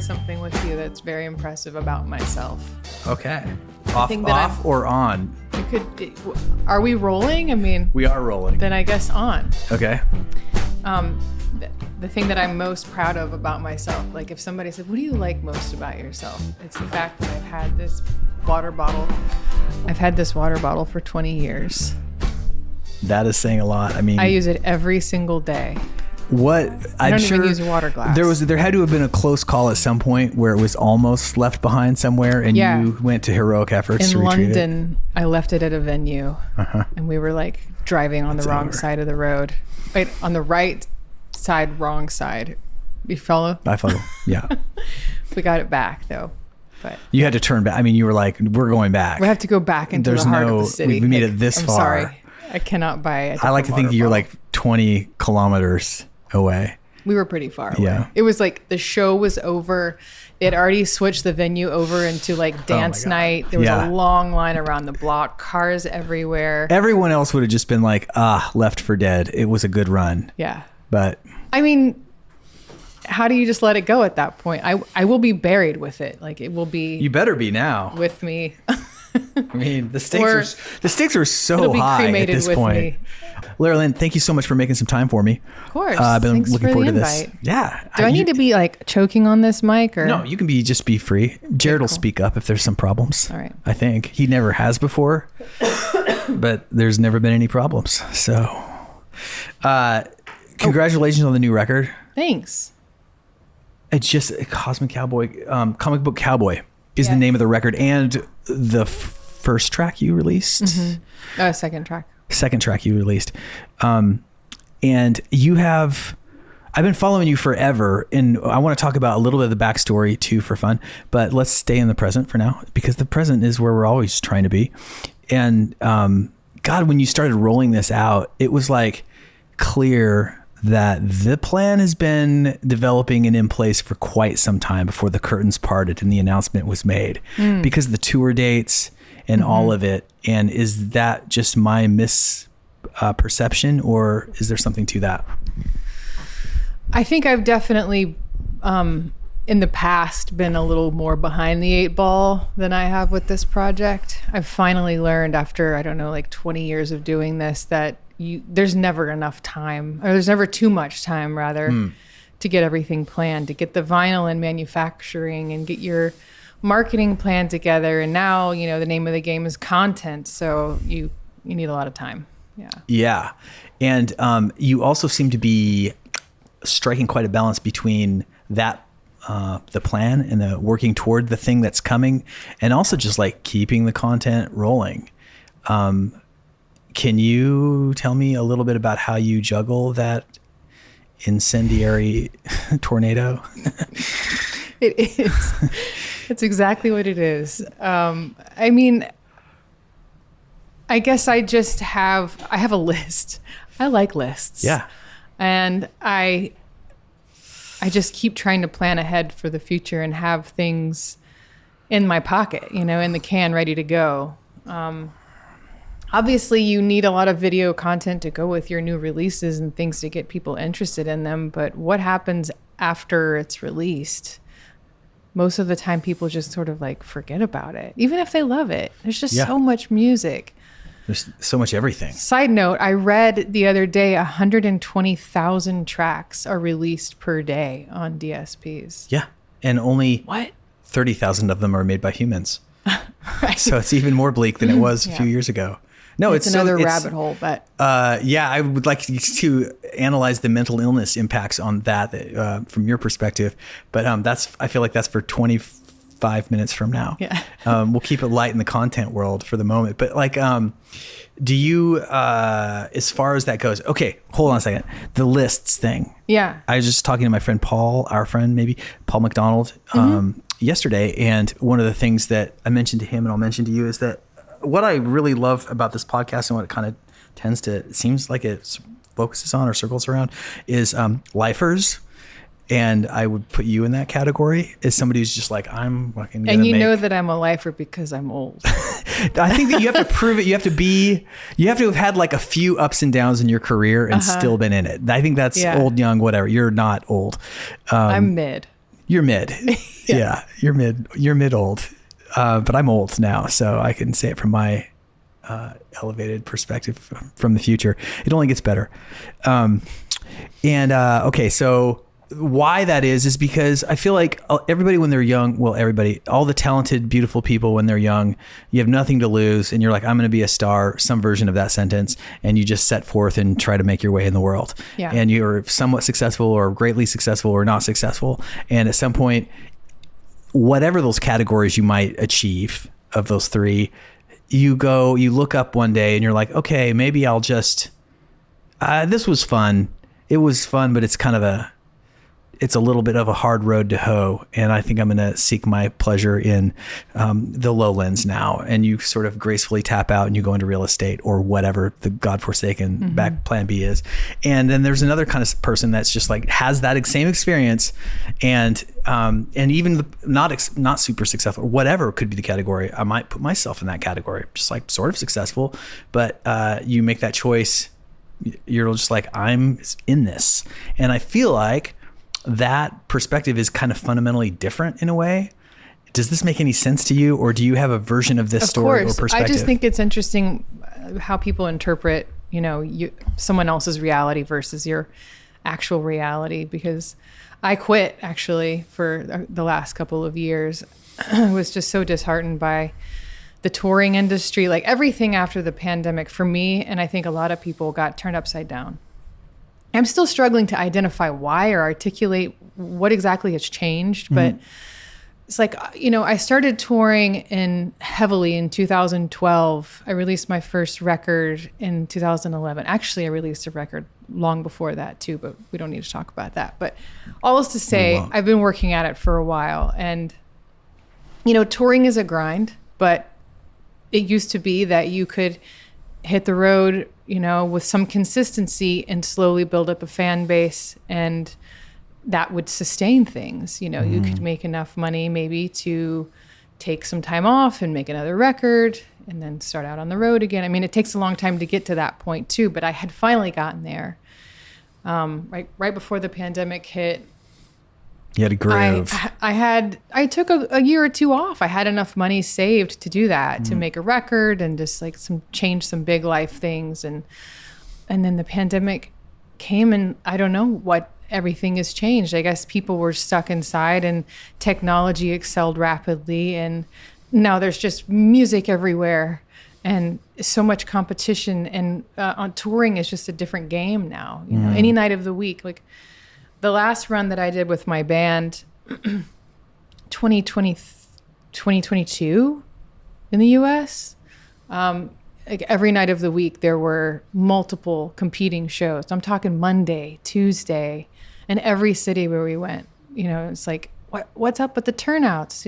something with you that's very impressive about myself. Okay. Off or on? Are we rolling? I mean, we are rolling. Then I guess on. Okay. The thing that I'm most proud of about myself, like if somebody said, what do you like most about yourself? It's the fact that I've had this water bottle. I've had this water bottle for 20 years. That is saying a lot. I mean, I use it every single day. What I don't even use a water glass. There had to have been a close call at some point where it was almost left behind somewhere, and you went to heroic efforts to retrieve it. In London, I left it at a venue, and we were like driving on the wrong side of the road. Wait, on the right side, wrong side. You follow? I follow. Yeah. We got it back though. But you had to turn back. I mean, you were like, "We're going back. We have to go back into the heart of the city. We made it this far." Sorry, I cannot buy it. I like to think you're like 20 kilometers away. We were pretty far away. Yeah. It was like the show was over. They had already switched the venue over into like dance night. There was a long line around the block, cars everywhere. Everyone else would have just been like, left for dead. It was a good run. Yeah. But I mean, how do you just let it go at that point? I will be buried with it. Like it will be. You better be now. With me. I mean, the stakes are so high at this point. Me. Lera, Lynn, thank you so much for making some time for me. Of course. I've been Thanks looking for forward the to invite. this. Yeah. Do I need to be like choking on this mic or? No, you can just be free. Jared will speak up if there's some problems. All right. I think he never has before, but there's never been any problems. So, congratulations on the new record. Thanks. It's just Comic Book Cowboy is the name of the record, and the first track you released. Mm-hmm. Second track you released. And I've been following you forever, and I want to talk about a little bit of the backstory too for fun, but let's stay in the present for now, because the present is where we're always trying to be. And God, when you started rolling this out, it was like clear that the plan has been developing and in place for quite some time before the curtains parted and the announcement was made, because of the tour dates and all of it. And is that just my misperception, or is there something to that? I think I've definitely, in the past, been a little more behind the 8 ball than I have with this project. I've finally learned after, 20 years of doing this, that there's never enough time, or there's never too much time rather, to get everything planned, to get the vinyl and manufacturing and get your marketing plan together. And now, the name of the game is content. So you need a lot of time. Yeah. Yeah. And you also seem to be striking quite a balance between that, the plan and the working toward the thing that's coming, and also just like keeping the content rolling. Can you tell me a little bit about how you juggle that incendiary tornado? It is. It's exactly what it is. I mean, I guess I have a list. I like lists. Yeah. And I just keep trying to plan ahead for the future and have things in my pocket, in the can ready to go. Obviously, you need a lot of video content to go with your new releases and things to get people interested in them. But what happens after it's released? Most of the time, people just sort of like forget about it, even if they love it. There's just so much music. There's so much everything. Side note, I read the other day 120,000 tracks are released per day on DSPs. Yeah. And only 30,000 of them are made by humans. Right. So it's even more bleak than it was a few years ago. No, it's another rabbit hole, but I would like to analyze the mental illness impacts on that from your perspective. But I feel like that's for 25 minutes from now. Yeah. We'll keep it light in the content world for the moment. But like, do you, as far as that goes, okay, hold on a second. The lists thing. Yeah. I was just talking to my friend Paul, Paul McDonald, yesterday. And one of the things that I mentioned to him and I'll mention to you is that what I really love about this podcast and what it kind of it seems like it focuses on or circles around is lifers. And I would put you in that category as somebody who's just like, I'm fucking gonna And you know that I'm a lifer because I'm old. I think that you have to prove it. You have to have had like a few ups and downs in your career and still been in it. I think that's old, young, whatever. You're not old. I'm mid. You're mid. Yeah. You're mid old. But I'm old now, so I can say it from my elevated perspective from the future. It only gets better. Okay, so why that is because I feel like everybody when they're young, all the talented, beautiful people when they're young, you have nothing to lose and you're like, I'm going to be a star, some version of that sentence. And you just set forth and try to make your way in the world. Yeah. And you're somewhat successful or greatly successful or not successful. And at some point, whatever those categories you might achieve of those three, you look up one day and you're like, okay, maybe I'll just, this was fun. It was fun, but it's a little bit of a hard road to hoe. And I think I'm going to seek my pleasure in the lowlands now. And you sort of gracefully tap out and you go into real estate or whatever the godforsaken back plan B is. And then there's another kind of person that's just like has that same experience and even not super successful, whatever could be the category. I might put myself in that category, just like sort of successful, but you make that choice. You're just like, I'm in this. And I feel like that perspective is kind of fundamentally different in a way. Does this make any sense to you, or do you have a version of this story or perspective? I just think it's interesting how people interpret, someone else's reality versus your actual reality, because I quit actually for the last couple of years. I was just so disheartened by the touring industry, like everything after the pandemic for me. And I think a lot of people got turned upside down. I'm still struggling to identify why or articulate what exactly has changed, but it's like, I started touring heavily in 2012. I released my first record in 2011. Actually, I released a record long before that too, but we don't need to talk about that. But all is to say, I've been working at it for a while, and, touring is a grind, but it used to be that you could hit the road, with some consistency and slowly build up a fan base, and that would sustain things. You could make enough money maybe to take some time off and make another record and then start out on the road again. I mean, it takes a long time to get to that point too, but I had finally gotten there. Right before the pandemic hit. You had a groove. I took a year or two off. I had enough money saved to do that, to make a record and just like change some big life things. And then the pandemic came, and I don't know what everything has changed. I guess people were stuck inside and technology excelled rapidly. And now there's just music everywhere and so much competition. And on touring is just a different game now, any night of the week. Like, the last run that I did with my band, 2022 in the US, like every night of the week, there were multiple competing shows. I'm talking Monday, Tuesday, and every city where we went, it's like, what's up with the turnouts?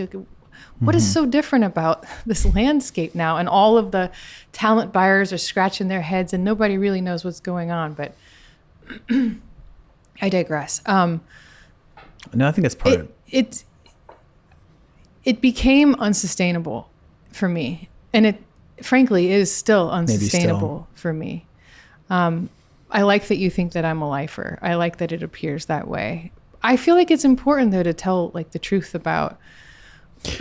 What is so different about this landscape now? And all of the talent buyers are scratching their heads and nobody really knows what's going on. But I digress. No, I think that's part of it. It became unsustainable for me, and it frankly is still unsustainable for me. I like that you think that I'm a lifer. I like that it appears that way. I feel like it's important though to tell like the truth about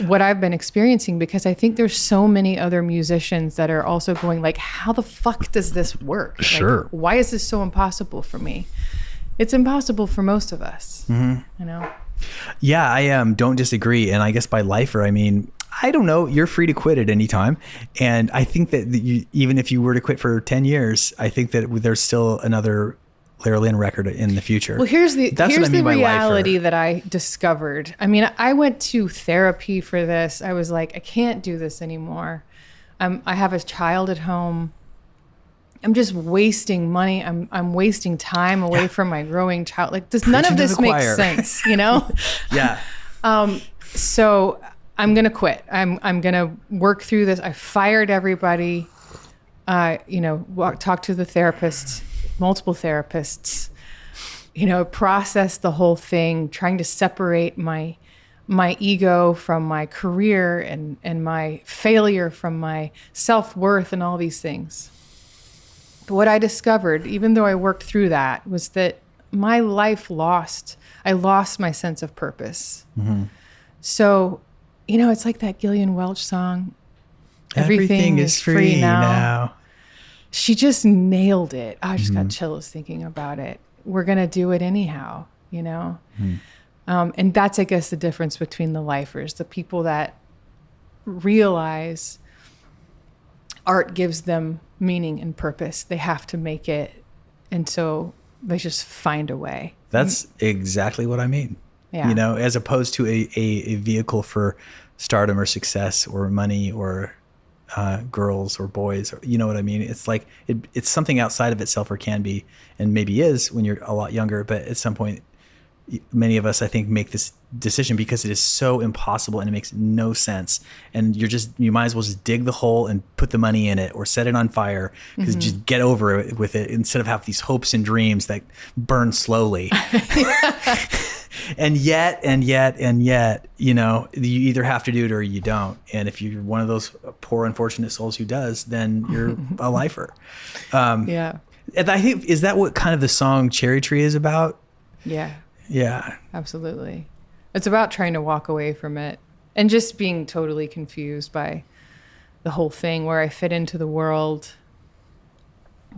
what I've been experiencing, because I think there's so many other musicians that are also going like, how the fuck does this work? Sure. Like, why is this so impossible for me? It's impossible for most of us, Yeah, I don't disagree. And I guess by lifer, I mean, I don't know, you're free to quit at any time. And I think that even if you were to quit for 10 years, I think that there's still another Lera Lynn record in the future. Well, here's the reality that I discovered. I mean, I went to therapy for this. I was like, I can't do this anymore. I have a child at home. I'm just wasting money. I'm wasting time away from my growing child. Like, none of this makes sense, Yeah. So I'm going to quit. I'm going to work through this. I fired everybody, talked to the therapist, multiple therapists, process the whole thing, trying to separate my ego from my career and my failure from my self-worth and all these things. But what I discovered, even though I worked through that, was that my life I lost my sense of purpose. So, it's like that Gillian Welch song, Everything is free now. She just nailed it. I just got chills thinking about it. We're going to do it anyhow, and that's, I guess, the difference between the lifers, the people that realize art gives them meaning and purpose. They have to make it. And so they just find a way. That's exactly what I mean. Yeah. As opposed to a vehicle for stardom or success or money or girls or boys, or you know what I mean? It's like it's something outside of itself, or can be, and maybe is when you're a lot younger. But at some point, many of us, I think, make this decision because it is so impossible and it makes no sense. And you might as well just dig the hole and put the money in it or set it on fire, because just get over it with it, instead of have these hopes and dreams that burn slowly. And yet, you either have to do it or you don't. And if you're one of those poor, unfortunate souls who does, then you're a lifer. Yeah. And I think, is that what kind of the song Cherry Tree is about? Yeah. Yeah. Absolutely. It's about trying to walk away from it and just being totally confused by the whole thing, where I fit into the world,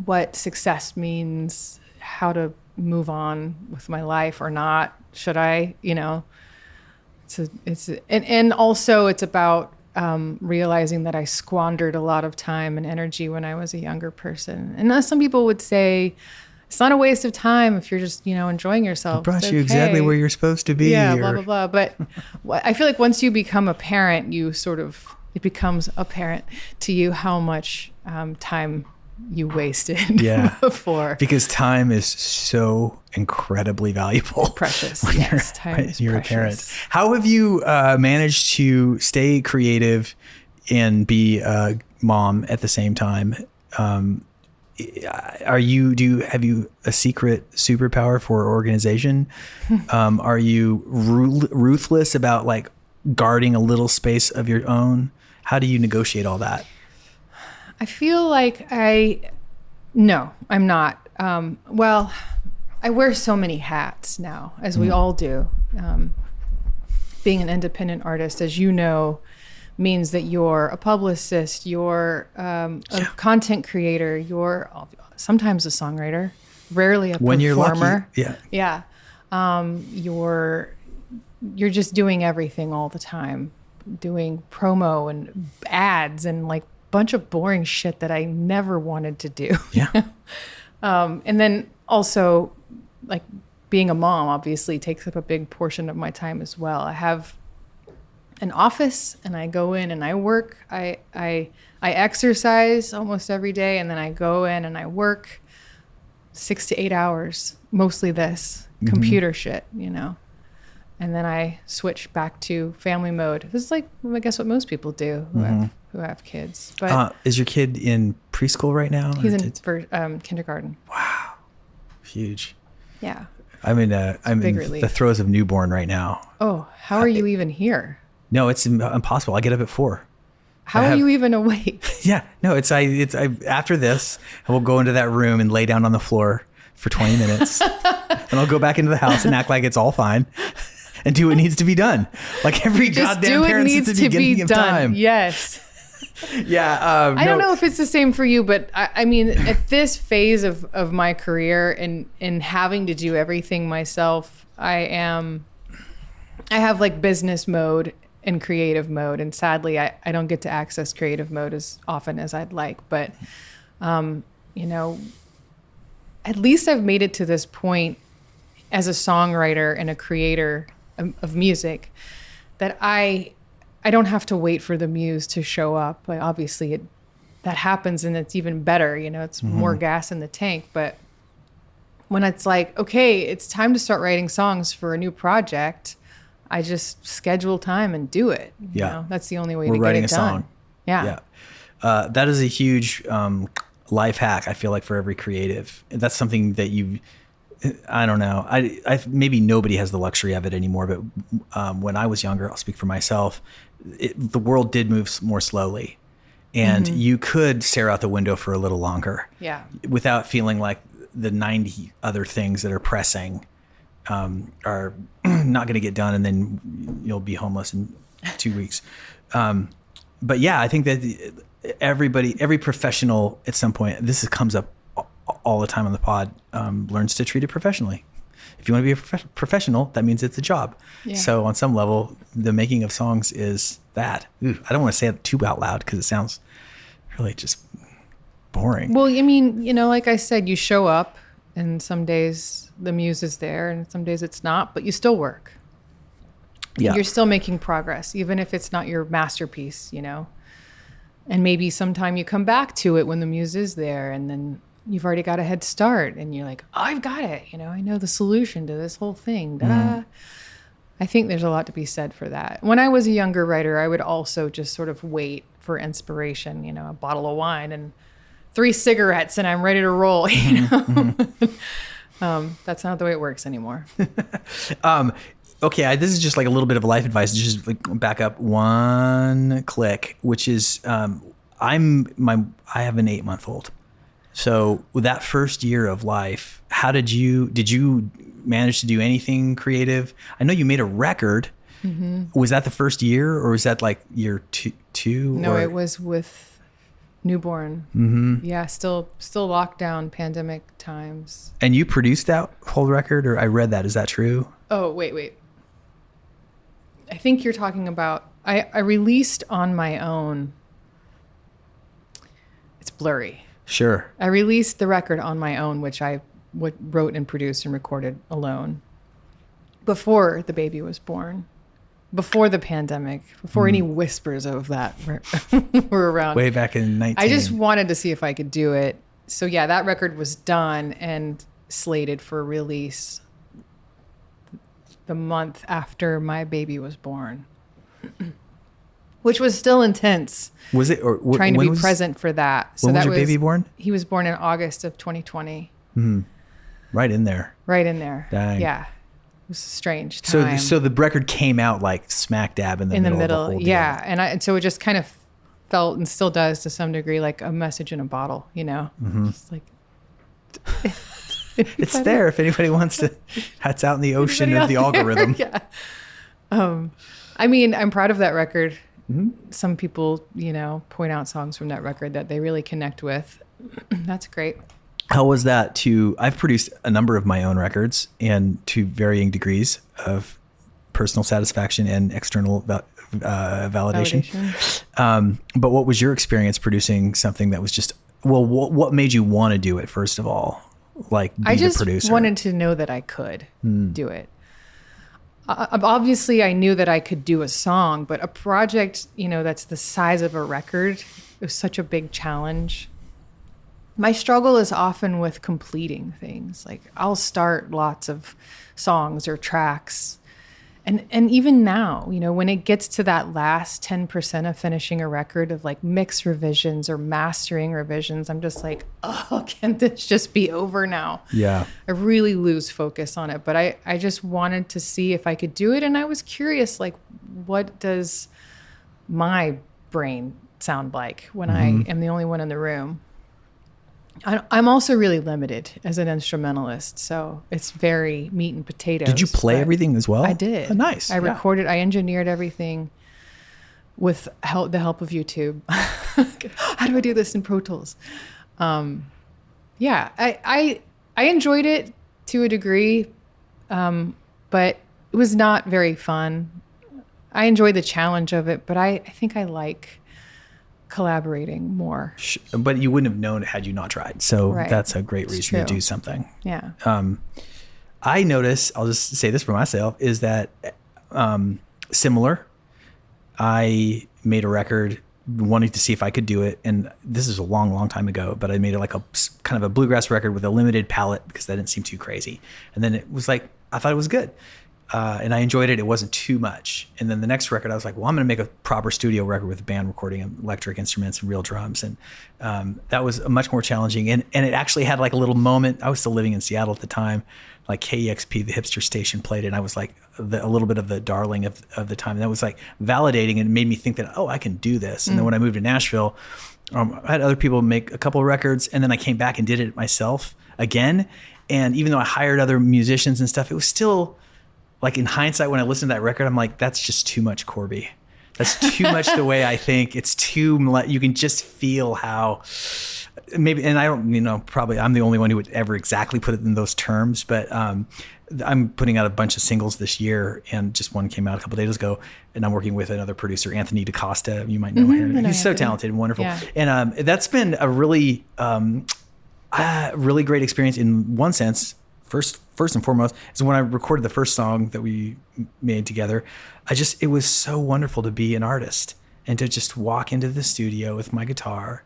what success means, how to move on with my life or not. Should I, and also it's about realizing that I squandered a lot of time and energy when I was a younger person. And some people would say, it's not a waste of time if you're just, enjoying yourself. It brought you exactly where you're supposed to be. Yeah, blah, blah, blah. But I feel like once you become a parent, it becomes apparent to you how much time you wasted before. Because time is so incredibly valuable. Precious. When yes, time is you're precious. a parent. How have you managed to stay creative and be a mom at the same time? Have you a secret superpower for organization? Are you ruthless about like guarding a little space of your own? How do you negotiate all that? I feel like no, I'm not. Well, I wear so many hats now, as we all do. Being an independent artist, as you know, means that you're a publicist, you're a content creator, you're sometimes a songwriter, rarely a performer. When you're lucky, yeah. You're just doing everything all the time, doing promo and ads and like bunch of boring shit that I never wanted to do. Yeah. And then also, like, being a mom obviously takes up a big portion of my time as well. I have an office and I go in and I work. I exercise almost every day, and then I go in and I work 6 to 8 hours, mostly this computer shit, and then I switch back to family mode. This is like, I guess, what most people do who have kids. But is your kid in preschool right now? He's in kindergarten. Wow, huge. Yeah. I'm in the throes of newborn right now. Oh, how are you even here? No, it's impossible. I get up at 4. How are you even awake? Yeah, no, it's after this, I will go into that room and lay down on the floor for 20 minutes, and I'll go back into the house and act like it's all fine, and do what needs to be done. Like every goddamn parent since the beginning of time. Yes. Yeah. I don't know if it's the same for you, but I mean, at this phase of my career and having to do everything myself, I have like business mode and creative mode. And sadly, I don't get to access creative mode as often as I'd like. But, at least I've made it to this point as a songwriter and a creator of music that I don't have to wait for the muse to show up. Like, obviously that happens, and it's even better, it's more gas in the tank. But when it's like, okay, it's time to start writing songs for a new project, I just schedule time and do it. That's the only way to get it done. We're writing a song. Yeah. That is a huge life hack, I feel like, for every creative. That's something that I don't know. I maybe nobody has the luxury of it anymore, but when I was younger, I'll speak for myself, the world did move more slowly, and you could stare out the window for a little longer, without feeling like the 90 other things that are pressing are not going to get done, and then you'll be homeless in 2 weeks. But yeah, I think that every professional at some point, comes up all the time on the pod, learns to treat it professionally. If you want to be a professional, that means it's a job. Yeah. So on some level, the making of songs is that. Ooh, I don't want to say it too out loud because it sounds really just boring. Well, I mean, like I said, you show up and some days the muse is there and some days it's not, but you still work. Yeah. You're still making progress, even if it's not your masterpiece, and maybe sometime you come back to it when the muse is there, and then you've already got a head start and you're like, oh, I've got it. I know the solution to this whole thing. Mm. I think there's a lot to be said for that. When I was a younger writer, I would also just sort of wait for inspiration, a bottle of wine and 3 cigarettes and I'm ready to roll, Mm-hmm. That's not the way it works anymore. Okay, this is just like a little bit of life advice. Just like back up one click, which is I have an 8-month-old. So with that first year of life, how did you manage to do anything creative? I know you made a record. Mm-hmm. Was that the first year, or was that like year two? No, it was with newborn. Mm-hmm. Yeah, still lockdown, pandemic times. And you produced that whole record, or I read that. Is that true? Oh, wait. I think you're talking about, I released on my own. It's blurry. Sure. I released the record on my own, which I wrote and produced and recorded alone before the baby was born, before the pandemic, before any whispers of that were around. Way back in 19. I just wanted to see if I could do it. So yeah, that record was done and slated for release the month after my baby was born, which was still intense. Was it? Or trying to be present for that. So when was your baby born? He was born in August of 2020. Mm-hmm. Right in there. Dang. Yeah. It was a strange time. So the record came out like smack dab in the middle. Of the whole deal. Yeah. And so it just kind of felt, and still does to some degree, like a message in a bottle, Mm-hmm. Just like... It's there if anybody wants to. It's out in the ocean of the algorithm. Yeah. I mean, I'm proud of that record. Mm-hmm. Some people, point out songs from that record that they really connect with. That's great. How was that I've produced a number of my own records, and to varying degrees of personal satisfaction and external validation. But what was your experience producing something that was just, what made you want to do it, first of all? Like be the producer? I just wanted to know that I could do it. Obviously, I knew that I could do a song, but a project, that's the size of a record, it was such a big challenge. My struggle is often with completing things. Like I'll start lots of songs or tracks. And even now, when it gets to that last 10% of finishing a record of like mix revisions or mastering revisions, I'm just like, oh, can this just be over now? Yeah. I really lose focus on it. But I just wanted to see if I could do it. And I was curious, like, what does my brain sound like when I am the only one in the room? I'm also really limited as an instrumentalist, so it's very meat and potatoes. Did you play everything as well? I did. Oh, nice. I recorded, I engineered everything with the help of YouTube. How do I do this in Pro Tools? Yeah, I enjoyed it to a degree, but it was not very fun. I enjoyed the challenge of it, but I think I like collaborating more. But you wouldn't have known had you not tried. So that's a great reason to do something. Yeah. I notice, I'll just say this for myself, is that similar. I made a record wanting to see if I could do it. And this is a long, long time ago, but I made it like a kind of a bluegrass record with a limited palette because that didn't seem too crazy. And then it was like, I thought it was good. And I enjoyed it. It wasn't too much. And then the next record, I was like, well, I'm going to make a proper studio record with a band recording and electric instruments and real drums. And that was much more challenging. And it actually had like a little moment. I was still living in Seattle at the time. Like KEXP, the hipster station, played it. And I was like a little bit of the darling of the time. And that was like validating, and it made me think that, oh, I can do this. And then when I moved to Nashville, I had other people make a couple of records, and then I came back and did it myself. again. And even though I hired other musicians and stuff, it was still like, in hindsight, when I listened to that record, I'm like, that's just too much Korby. That's too much the way I think. It's too, you can just feel how maybe, and I don't, probably I'm the only one who would ever exactly put it in those terms, but I'm putting out a bunch of singles this year, and just one came out a couple of days ago, and I'm working with another producer, Anthony DaCosta. You might know him. He's so talented and wonderful. Yeah. And that's been a really, really great experience in one sense. First and foremost is when I recorded the first song that we made together. It was so wonderful to be an artist and to just walk into the studio with my guitar.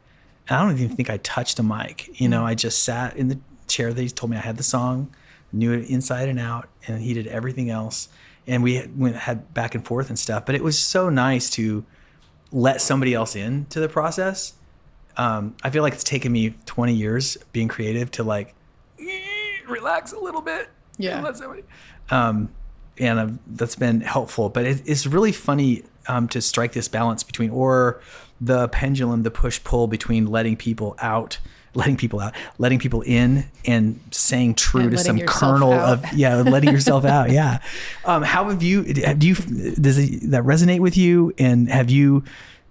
And I don't even think I touched a mic. I just sat in the chair that he told me I had the song, knew it inside and out, and he did everything else. And we had back and forth and stuff. But it was so nice to let somebody else into the process. I feel like it's taken me 20 years being creative to like relax a little bit. Yeah. Let somebody. And that's been helpful. But it's really funny to strike this balance between, or the pendulum, the push-pull between letting people in, and staying true to some kernel of letting yourself out. Yeah. How have you? Does that resonate with you? And how have you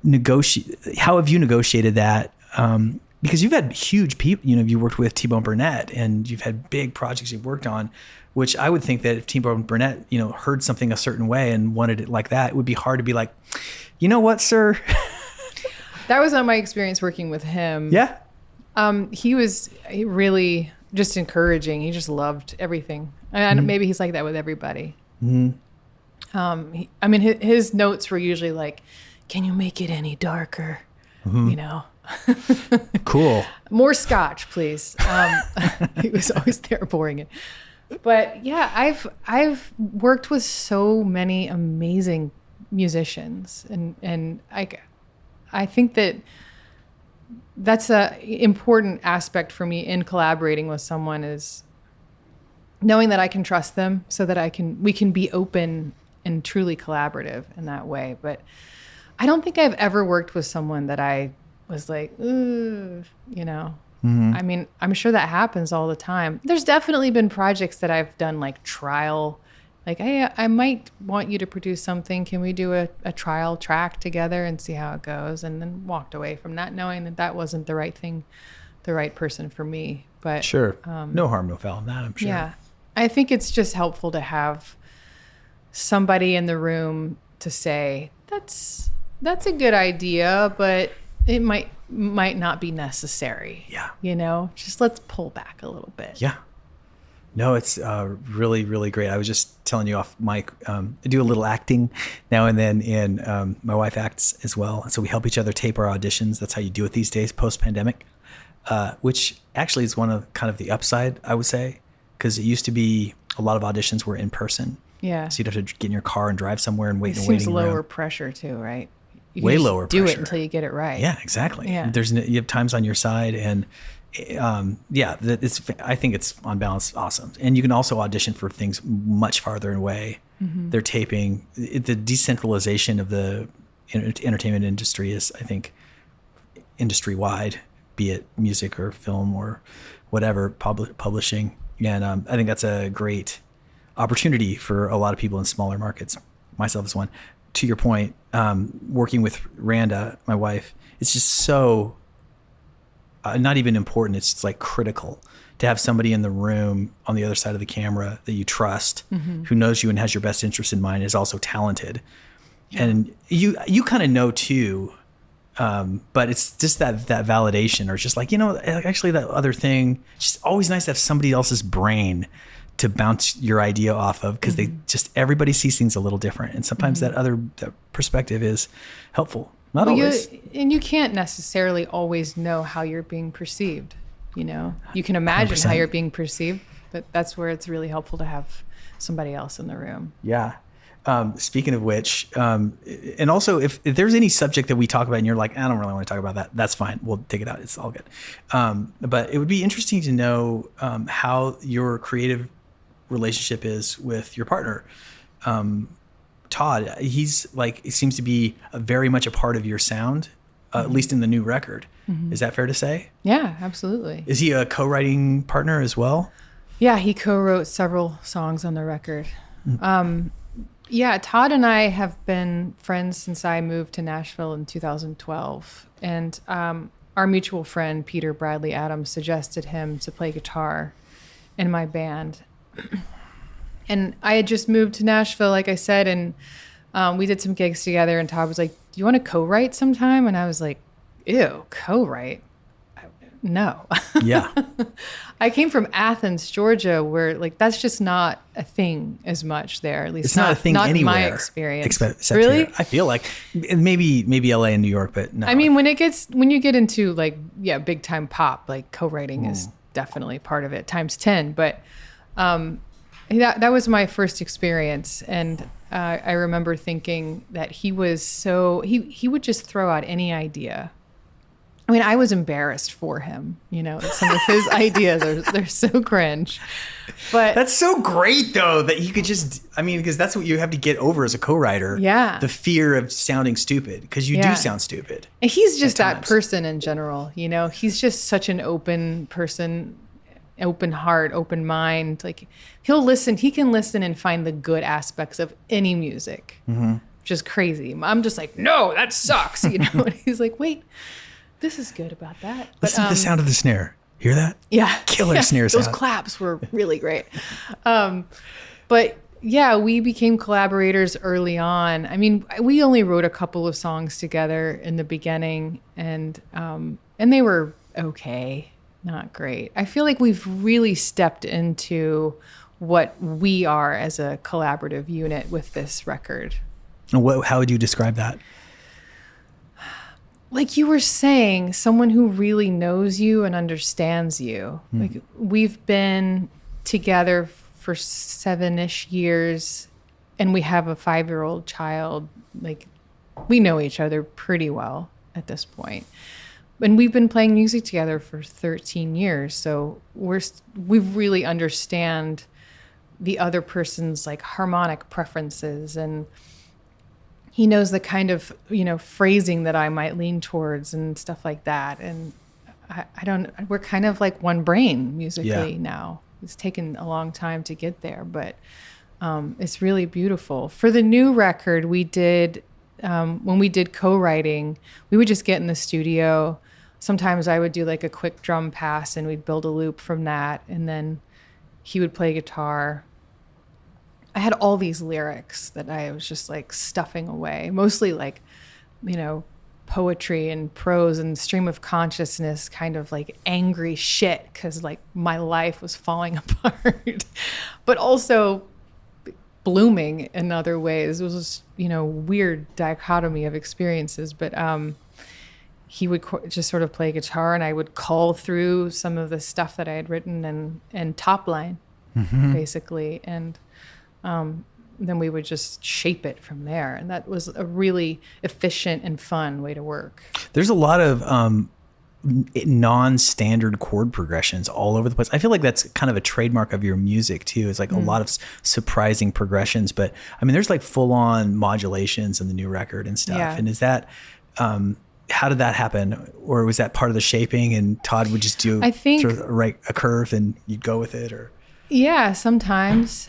negotiated that? Because you've had huge people. You worked with T-Bone Burnette, and you've had big projects you've worked on. Which I would think that if T-Bone Burnette, heard something a certain way and wanted it like that, it would be hard to be like, you know what, sir? That was not my experience working with him. Yeah. He really just encouraging. He just loved everything. And maybe he's like that with everybody. Mm-hmm. His notes were usually like, can you make it any darker? Mm-hmm. Cool. More scotch, please. He was always there pouring it. But yeah, I've worked with so many amazing musicians, and I think that's a important aspect for me in collaborating with someone, is knowing that I can trust them, so that we can be open and truly collaborative in that way. But I don't think I've ever worked with someone that I was like, ooh, Mm-hmm. I'm sure that happens all the time. There's definitely been projects that I've done like trial, like, hey, I might want you to produce something. Can we do a trial track together and see how it goes? And then walked away from that knowing that wasn't the right thing, the right person for me. But sure, no harm, no foul in that, I'm sure. Yeah, I think it's just helpful to have somebody in the room to say, that's a good idea, but it might not be necessary. Yeah. Just let's pull back a little bit. Yeah. No, it's really, really great. I was just telling you off mic, I do a little acting now and then, and my wife acts as well. So we help each other tape our auditions. That's how you do it these days, post-pandemic, which actually is one of kind of the upside, I would say, because it used to be a lot of auditions were in person. Yeah. So you'd have to get in your car and drive somewhere and wait in a waiting room. It seems lower pressure too, right? You way lower pressure. Do it until you get it right. Yeah, exactly. Yeah. You have times on your side, and I think it's on balance awesome. And you can also audition for things much farther away. Mm-hmm. They're taping. The decentralization of the entertainment industry is, I think, industry-wide, be it music or film or whatever, publishing. And I think that's a great opportunity for a lot of people in smaller markets, myself as one. To your point, working with Randa, my wife, it's just so not even important. It's just like critical to have somebody in the room on the other side of the camera that you trust, mm-hmm. who knows you and has your best interest in mind, is also talented. Yeah. And you kind of know too, but it's just that validation, or just like, actually that other thing. It's just always nice to have somebody else's brain to bounce your idea off of, because mm-hmm. everybody sees things a little different, and sometimes mm-hmm. that perspective is helpful. Not always. And you can't necessarily always know how you're being perceived. You can imagine 100%. How you're being perceived, but that's where it's really helpful to have somebody else in the room. Yeah. Speaking of which, and also if there's any subject that we talk about and you're like, I don't really want to talk about that, that's fine. We'll take it out. It's all good. But it would be interesting to know how your creative relationship is with your partner. Todd, he's like, it seems to be very much a part of your sound, at least in the new record. Is that fair to say? Yeah, absolutely. Is he a co-writing partner as well? Yeah, he co-wrote several songs on the record. Yeah, Todd and I have been friends since I moved to Nashville in 2012. And our mutual friend, Peter Bradley Adams, suggested him to play guitar in my band. And I had just moved to Nashville, like I said, and we did some gigs together. And Todd was like, "Do you want to co-write sometime?" And I was like, "Ew, co-write? No." Yeah. I came from Athens, Georgia, where like that's just not a thing as much there. At least It's not a thing anywhere. In my experience. Except really? Here. I feel like maybe LA and New York, but no. I mean, when you get into like big time pop, like co-writing is definitely part of it times 10. But that was my first experience, and I remember thinking that he was he would just throw out any idea. I mean, I was embarrassed for him, some of his ideas they're so cringe, but that's so great though, that you could just, because that's what you have to get over as a co-writer. Yeah. The fear of sounding stupid, because you do sound stupid. And he's just that person in general, he's just such an open person, open heart, open mind. Like he can listen and find the good aspects of any music, which is crazy. I'm just like, no, that sucks. And he's like, wait, this is good about that. Listen to the sound of the snare. Hear that? Yeah. Killer snare sound. Those claps were really great. But yeah, we became collaborators early on. I mean, we only wrote a couple of songs together in the beginning, and they were okay, not great. I feel like we've really stepped into what we are as a collaborative unit with this record. And how would you describe that? Like you were saying, someone who really knows you and understands you. Like we've been together for 7-ish years, and we have a 5-year-old child. Like we know each other pretty well at this point. And we've been playing music together for 13 years. So we really understand the other person's like harmonic preferences, and he knows the kind of, phrasing that I might lean towards and stuff like that. And we're kind of like one brain musically now. It's taken a long time to get there, but it's really beautiful. For the new record, we did, when we did co-writing, we would just get in the studio. Sometimes I would do like a quick drum pass and we'd build a loop from that. And then he would play guitar. I had all these lyrics that I was just like stuffing away, mostly like, poetry and prose and stream of consciousness, kind of like angry shit, because like my life was falling apart, but also blooming in other ways. It was this, weird dichotomy of experiences. But he would just sort of play guitar, and I would call through some of the stuff that I had written and top line, basically. And then we would just shape it from there. And that was a really efficient and fun way to work. There's a lot of non-standard chord progressions all over the place. I feel like that's kind of a trademark of your music too. It's like a lot of surprising progressions, but there's like full-on modulations in the new record and stuff. Yeah. And is that, how did that happen? Or was that part of the shaping and Todd would just do sort of a curve and you'd go with it? Or yeah, sometimes.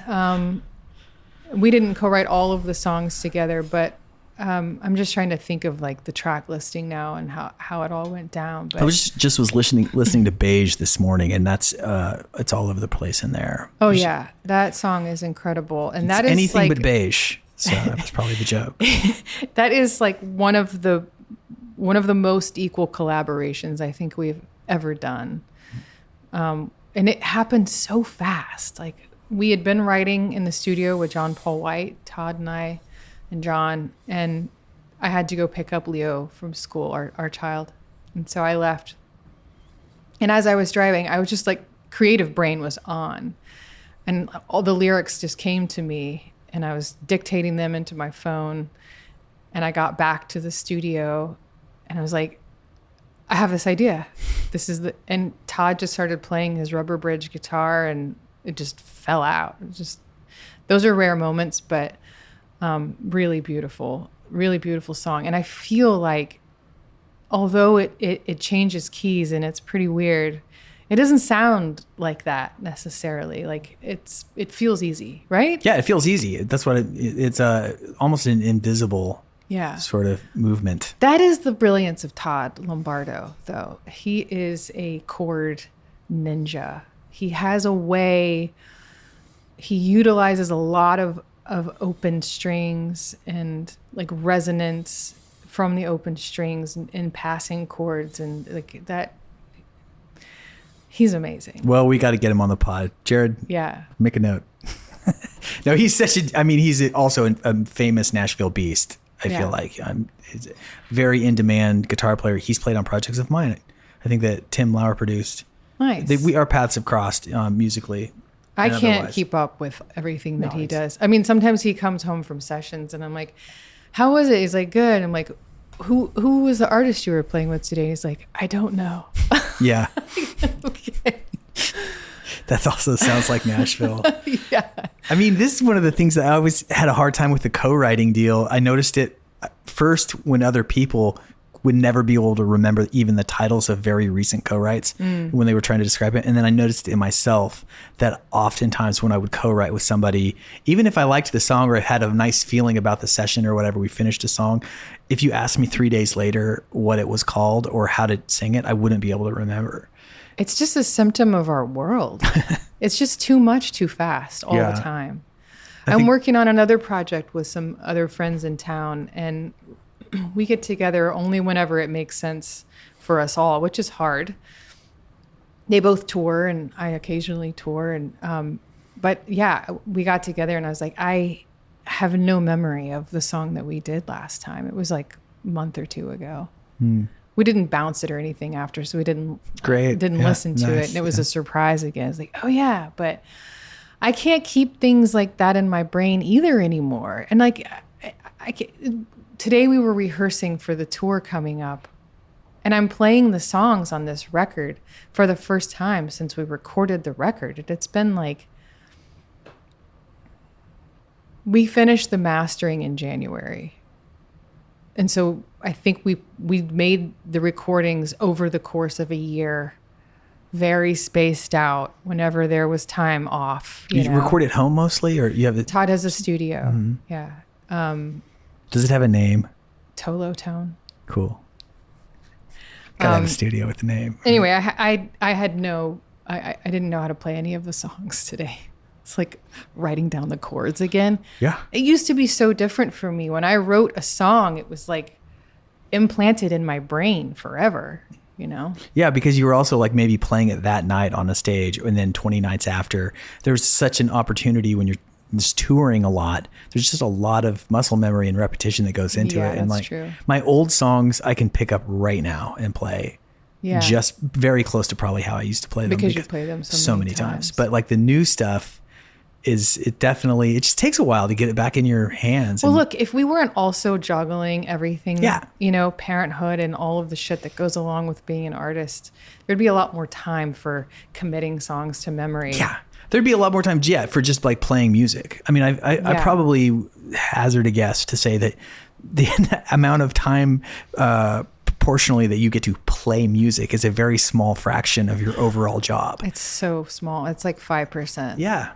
We didn't co-write all of the songs together, but I'm just trying to think of like the track listing now and how it all went down. But I was listening to Beige this morning, and that's it's all over the place in there. Oh yeah, that song is incredible, and that is anything like, but beige. So that was probably the joke. That is like one of the most equal collaborations I think we've ever done, and it happened so fast. Like we had been writing in the studio with John Paul White, Todd and I, and John, and I had to go pick up Leo from school, our child, and so I left. And as I was driving, I was just like, creative brain was on, and all the lyrics just came to me, and I was dictating them into my phone. And I got back to the studio, and I was like, I have this idea. And Todd just started playing his rubber bridge guitar, and it just fell out. Those are rare moments, but really beautiful song. And I feel like although it changes keys and it's pretty weird, it doesn't sound like that necessarily. Like it feels easy, right? Yeah, it feels easy. That's what it's almost an invisible sort of movement. That is the brilliance of Todd Lombardo, though. He is a chord ninja. He has a way, he utilizes a lot of open strings and like resonance from the open strings and passing chords and like that. He's amazing. Well, we got to get him on the pod. Jared, make a note. No, he's he's also a famous Nashville beast. I feel like he's a very in-demand guitar player. He's played on projects of mine. I think that Tim Lauer produced. Nice. Our paths have crossed musically. I can't keep up with everything that he does. I mean, sometimes he comes home from sessions and I'm like, how was it? He's like, good. I'm like, who was the artist you were playing with today? He's like, I don't know. Yeah. Okay. That also sounds like Nashville. Yeah. I mean, this is one of the things that I always had a hard time with the co-writing deal. I noticed it first when other people would never be able to remember even the titles of very recent co-writes when they were trying to describe it. And then I noticed in myself that oftentimes when I would co-write with somebody, even if I liked the song or had a nice feeling about the session or whatever, we finished a song, if you asked me 3 days later what it was called or how to sing it, I wouldn't be able to remember. It's just a symptom of our world. It's just too much, too fast all the time. I'm working on another project with some other friends in town, and we get together only whenever it makes sense for us all, which is hard. They both tour, and I occasionally tour. And but yeah, we got together, and I was like, I have no memory of the song that we did last time. It was like a month or two ago. We didn't bounce it or anything after, so we didn't listen to it. And it was a surprise again. It's like, oh yeah, but I can't keep things like that in my brain either anymore. And like, today we were rehearsing for the tour coming up, and I'm playing the songs on this record for the first time since we recorded the record. It's been like, we finished the mastering in January. And so I think we made the recordings over the course of a year, very spaced out whenever there was time off. You record at home mostly, or you have the... Todd has a studio. Mm-hmm. Yeah. Does it have a name? Tolo Tone. Cool. Gotta have a studio with a name. Anyway, I didn't know how to play any of the songs today. It's like writing down the chords again. Yeah. It used to be so different for me. When I wrote a song, it was like implanted in my brain forever, you know? Yeah, because you were also like maybe playing it that night on a stage, and then 20 nights after. There's such an opportunity when you're just touring a lot. There's just a lot of muscle memory and repetition that goes into it. And like true. My old songs I can pick up right now and play. Yeah. Just very close to probably how I used to play them. Because you play them so many times. But like the new stuff, it just takes a while to get it back in your hands. Well, look, if we weren't also juggling everything, you know, parenthood and all of the shit that goes along with being an artist, there'd be a lot more time for committing songs to memory. Yeah. There'd be a lot more time, for just like playing music. I mean, I probably hazard a guess to say that the amount of time proportionally that you get to play music is a very small fraction of your overall job. It's so small. It's like 5%. Yeah.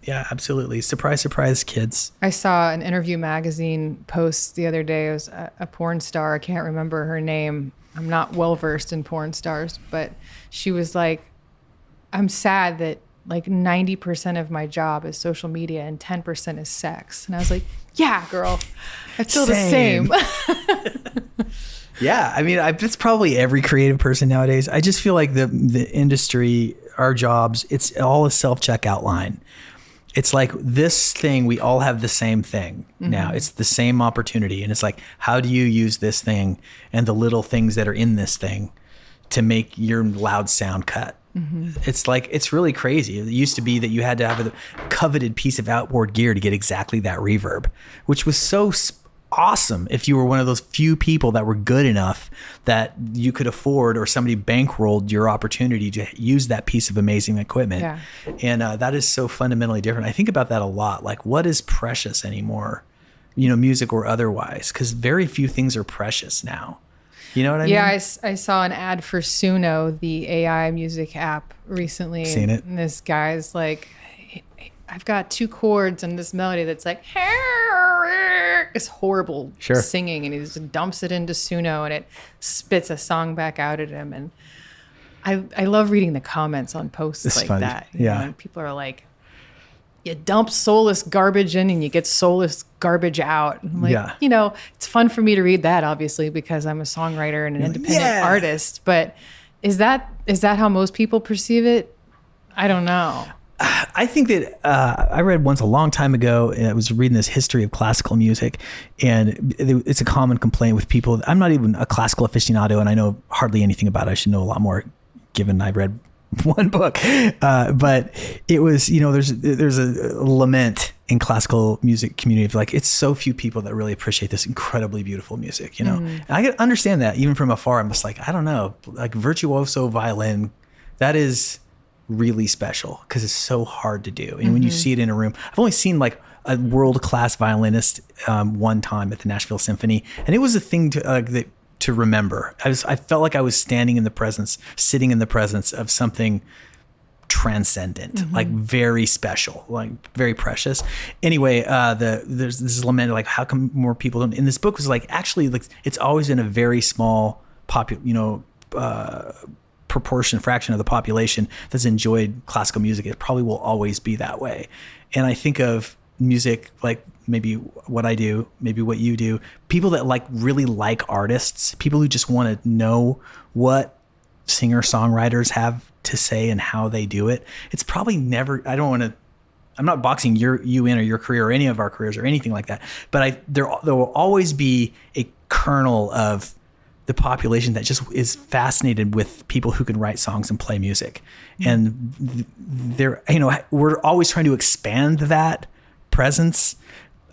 Yeah, absolutely. Surprise, surprise, kids. I saw an Interview magazine post the other day. It was a porn star. I can't remember her name. I'm not well versed in porn stars, but she was like, I'm sad that like 90% of my job is social media and 10% is sex. And I was like, yeah, girl, I feel the same. Yeah, I mean, it's probably every creative person nowadays. I just feel like the industry, our jobs, it's all a self-checkout line. It's like this thing, we all have the same thing now. It's the same opportunity. And it's like, how do you use this thing and the little things that are in this thing to make your loud sound cut? It's like, it's really crazy. It used to be that you had to have a coveted piece of outboard gear to get exactly that reverb, which was so awesome if you were one of those few people that were good enough that you could afford, or somebody bankrolled your opportunity to use that piece of amazing equipment. Yeah. And that is so fundamentally different. I think about that a lot. Like, what is precious anymore, you know, music or otherwise? Because very few things are precious now. You know what I Yeah, mean? I saw an ad for Suno, the AI music app, recently. Seen it. And this guy's like, I've got 2 chords and this melody that's like, it's horrible singing. And he just dumps it into Suno and it spits a song back out at him. And I love reading the comments on posts It's like funny. that. Yeah. You know, and people are like, you dump soulless garbage in and you get soulless garbage out. I'm like, you know, it's fun for me to read that, obviously, because I'm a songwriter and an independent artist. But is that how most people perceive it? I don't know. I think that I read once a long time ago, and I was reading this history of classical music, and it's a common complaint with people. I'm not even a classical aficionado, and I know hardly anything about it. I should know a lot more, given I've read one book. But it was, you know, there's a lament in classical music community of like, it's so few people that really appreciate this incredibly beautiful music, you know? And I can understand that even from afar. I'm just like, I don't know, like virtuoso violin, that is really special because it's so hard to do. And when you see it in a room, I've only seen like a world-class violinist one time at the Nashville Symphony, and it was a thing to remember. I felt like I was sitting in the presence of something transcendent, like very special, like very precious. Anyway, there's this lament, like how come more people don't? And this book was like, actually, like it's always been a very small fraction of the population that's enjoyed classical music. It probably will always be that way. And I think of music like maybe what I do, maybe what you do, people that like really like artists, people who just want to know what singer-songwriters have to say and how they do it. It's probably never, I'm not boxing you in or your career or any of our careers or anything like that, but there will always be a kernel of the population that just is fascinated with people who can write songs and play music. And we're always trying to expand that presence.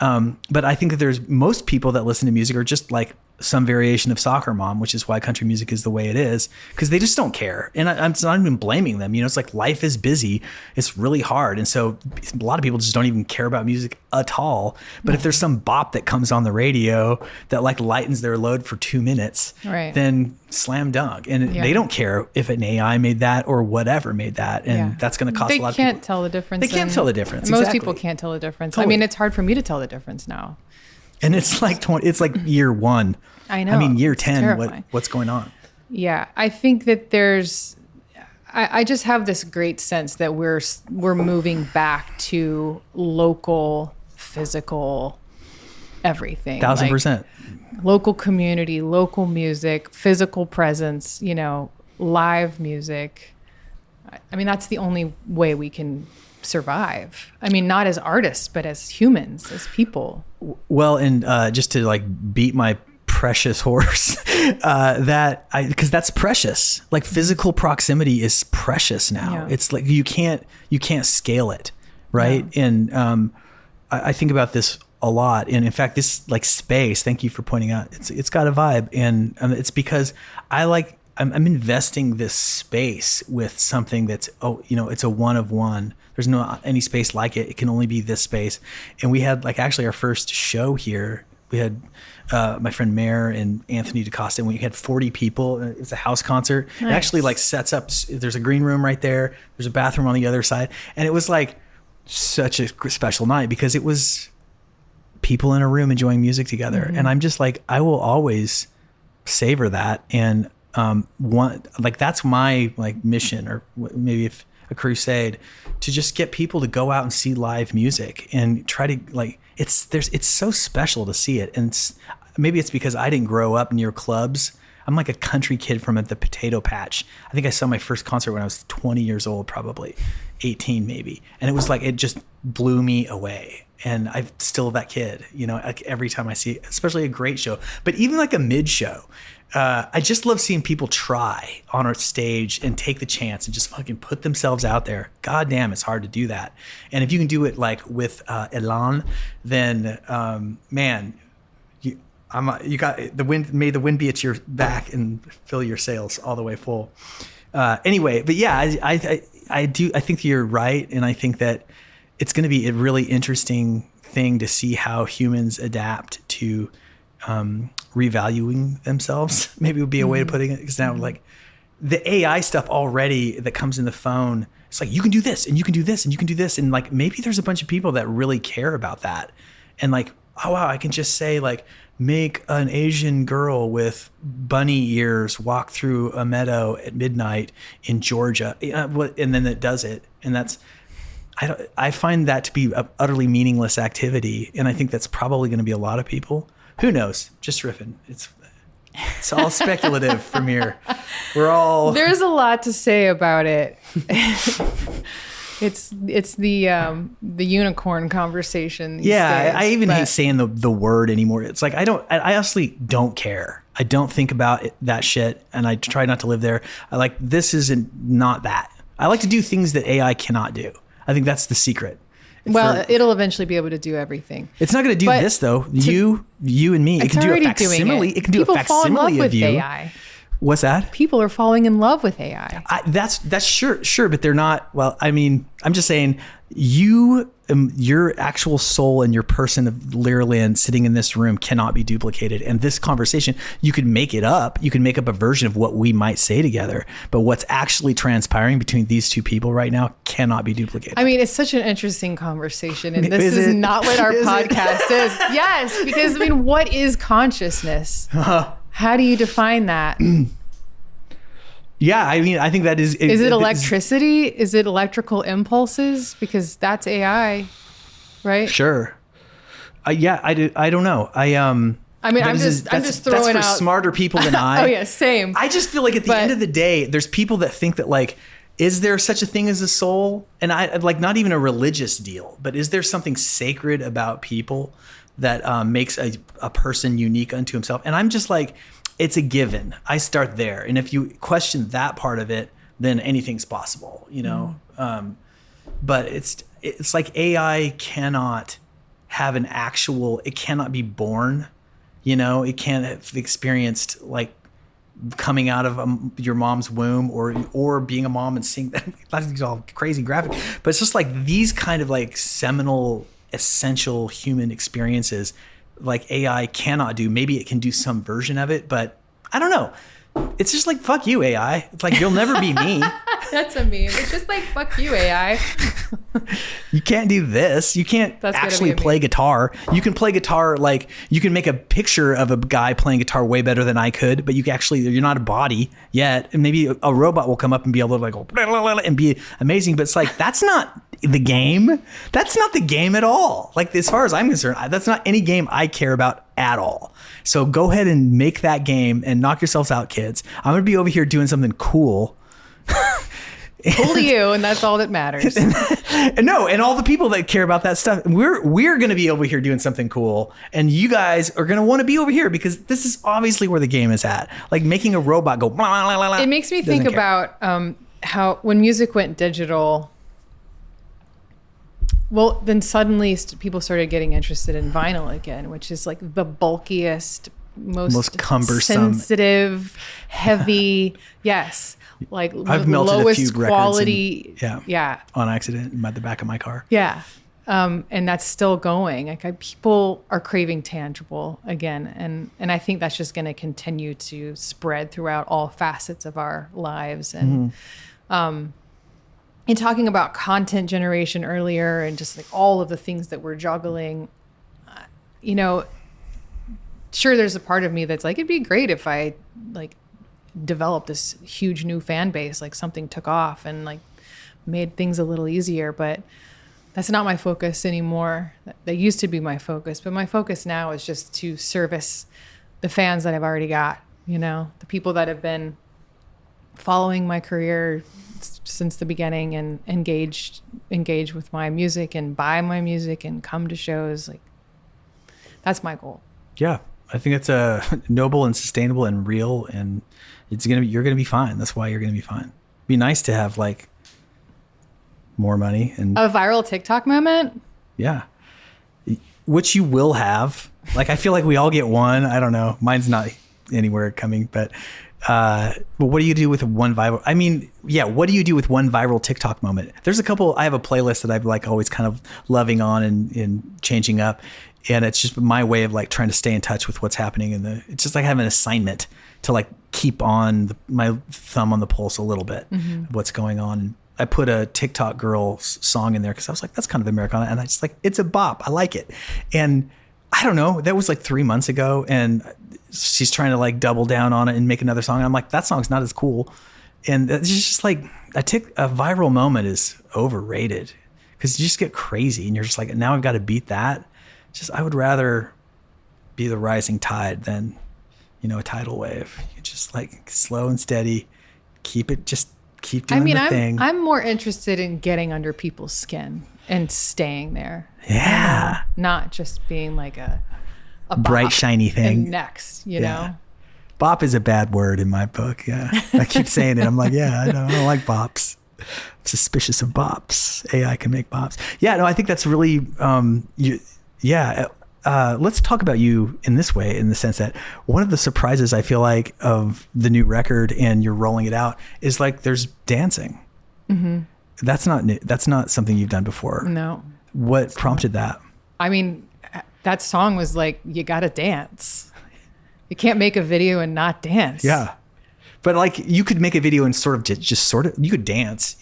But I think that there's most people that listen to music are just like some variation of Soccer Mom, which is why country music is the way it is, because they just don't care. And I'm not even blaming them. You know, it's like life is busy. It's really hard. And so a lot of people just don't even care about music at all. But if there's some bop that comes on the radio that like lightens their load for 2 minutes, then slam dunk. And they don't care if an AI made that or whatever made that. And that's going to cost a lot of people. They can't tell the difference. They can't tell the difference. Most people can't tell the difference. Totally. I mean, it's hard for me to tell the difference now. And it's like it's like year 1. I know. I mean, year 10. What's going on? Yeah, I think that I just have this great sense that we're moving back to local, physical, everything. 1000%. Local community, local music, physical presence. You know, live music. I mean, that's the only way we can survive. I mean, not as artists, but as humans, as people. Well, and just to like beat my precious horse, because that's precious. Like physical proximity is precious now. Yeah. It's like you can't scale it, right? Yeah. And I think about this a lot. And in fact, this like space, thank you for pointing out, it's got a vibe, and it's because I'm investing this space with something that's, it's a one of one. There's no any space like it. It can only be this space. And we had like actually our first show here. We had my friend Mare and Anthony DaCosta, and we had 40 people. It's a house concert. Nice. It actually like sets up. There's a green room right there. There's a bathroom on the other side, and it was like such a special night because it was people in a room enjoying music together. Mm-hmm. And I'm just like, I will always savor that. And that's my like mission, or maybe if a crusade, to just get people to go out and see live music and try to like, it's so special to see it. And maybe it's because I didn't grow up near clubs. I'm like a country kid from the potato patch. I think I saw my first concert when I was 20 years old, probably 18 maybe. And it was like, it just blew me away. And I'm still that kid, like every time I see, especially a great show, but even like a mid show, I just love seeing people try on our stage and take the chance and just fucking put themselves out there. God damn, it's hard to do that. And if you can do it like with elan, then man, you got the wind. May the wind be at your back and fill your sails all the way full. Anyway, but yeah, I think you're right, and I think that it's going to be a really interesting thing to see how humans adapt to revaluing themselves. Maybe would be a way of putting it. Because now like the AI stuff already that comes in the phone, it's like, you can do this and you can do this and you can do this. And like, maybe there's a bunch of people that really care about that. And like, oh wow, I can just say like, make an Asian girl with bunny ears walk through a meadow at midnight in Georgia. And then it does it. And I find that to be an utterly meaningless activity. And I think that's probably going to be a lot of people. Who knows? Just riffing. It's all speculative from here. There's a lot to say about it. It's the unicorn conversation. Yeah, days, I even hate saying the word anymore. It's like I honestly don't care. I don't think about that shit, and I try not to live there. This isn't not that. I like to do things that AI cannot do. I think that's the secret. Well, it'll eventually be able to do everything. It's not going to do this though. You and me. It can do a facsimile. It can do a facsimile of you. AI. What's that? People are falling in love with AI. That's sure, but they're not. Well, I mean, I'm just saying, your actual soul and your person of Lera Lynn sitting in this room cannot be duplicated. And this conversation, you could make it up. You can make up a version of what we might say together, but what's actually transpiring between these two people right now cannot be duplicated. I mean, it's such an interesting conversation, and this is not what our podcast is. Yes, because I mean, what is consciousness? How do you define that? Yeah, I mean, I think that is... Is it electricity? Is it electrical impulses? Because that's AI, right? Sure. Yeah, I don't know. I mean, I'm just throwing that's for out smarter people than I. Oh yeah, same. I just feel like at the end of the day, there's people that think that like, is there such a thing as a soul? And I like not even a religious deal, but is there something sacred about people that makes a person unique unto himself? And I'm just like, it's a given. I start there. And if you question that part of it, then anything's possible, you know? But it's like AI cannot have it cannot be born, you know? It can't have experienced like coming out of your mom's womb or being a mom and seeing that. That's all crazy graphic. But it's just like these kind of like seminal essential human experiences like AI cannot do. Maybe it can do some version of it, but I don't know. It's just like, fuck you, AI. It's like, you'll never be me. That's a meme. It's just like, fuck you, AI. You can't do this. You can't actually play guitar. You can play guitar, like you can make a picture of a guy playing guitar way better than I could, but you're not a body yet. And maybe a robot will come up and be able to like go blah, blah, blah, and be amazing. But it's like, that's not the game. That's not the game at all. Like, as far as I'm concerned, that's not any game I care about at all. So go ahead and make that game and knock yourselves out, kids. I'm going to be over here doing something cool. Cool to you, and that's all that matters. and all the people that care about that stuff, we're going to be over here doing something cool, and you guys are going to want to be over here because this is obviously where the game is at. Like making a robot go blah, blah, blah, blah. It makes me think about how when music went digital, well, then suddenly people started getting interested in vinyl again, which is like the bulkiest, most cumbersome, sensitive, heavy. Yes. Like I've melted lowest a few quality. Yeah. On accident at the back of my car. Yeah. And that's still going. Like people are craving tangible again. And I think that's just going to continue to spread throughout all facets of our lives. And, in talking about content generation earlier and just like all of the things that we're juggling, you know, sure, there's a part of me that's like, it'd be great if I like developed this huge new fan base, like something took off and like made things a little easier, but that's not my focus anymore. That used to be my focus, but my focus now is just to service the fans that I've already got, you know, the people that have been following my career since the beginning and engage with my music and buy my music and come to shows. Like, that's my goal. Yeah. I think it's a noble and sustainable and real, and you're going to be fine. That's why you're going to be fine. It'd be nice to have like more money and a viral TikTok moment. Yeah. Which you will have. Like, I feel like we all get one. I don't know. Mine's not anywhere coming, but what do you do with one viral? I mean, yeah. What do you do with one viral TikTok moment? There's a couple. I have a playlist that I've like always kind of loving on and changing up. And it's just my way of like trying to stay in touch with what's happening it's just like having an assignment to like keep on my thumb on the pulse a little bit of what's going on. And I put a TikTok girl's song in there because I was like, that's kind of Americana. And I just like, it's a bop. I like it. And I don't know, that was like 3 months ago. And she's trying to like double down on it and make another song. And I'm like, that song's not as cool. And it's just like, a viral moment is overrated because you just get crazy and you're just like, now I've got to beat that. I would rather be the rising tide than, a tidal wave. You just like slow and steady, keep doing the thing. I'm more interested in getting under people's skin and staying there. Yeah. Not just being like a bright, shiny thing. And next, you know? Bop is a bad word in my book. Yeah. I keep saying it. I'm like, I don't like bops. I'm suspicious of bops. AI can make bops. Yeah, no, I think that's really, let's talk about you in this way, in the sense that one of the surprises I feel like of the new record and you're rolling it out is like there's dancing. Mm-hmm. That's not new. That's not something you've done before. No. What prompted that? I mean, that song was like, you got to dance. You can't make a video and not dance. Yeah. But like you could make a video and you could dance,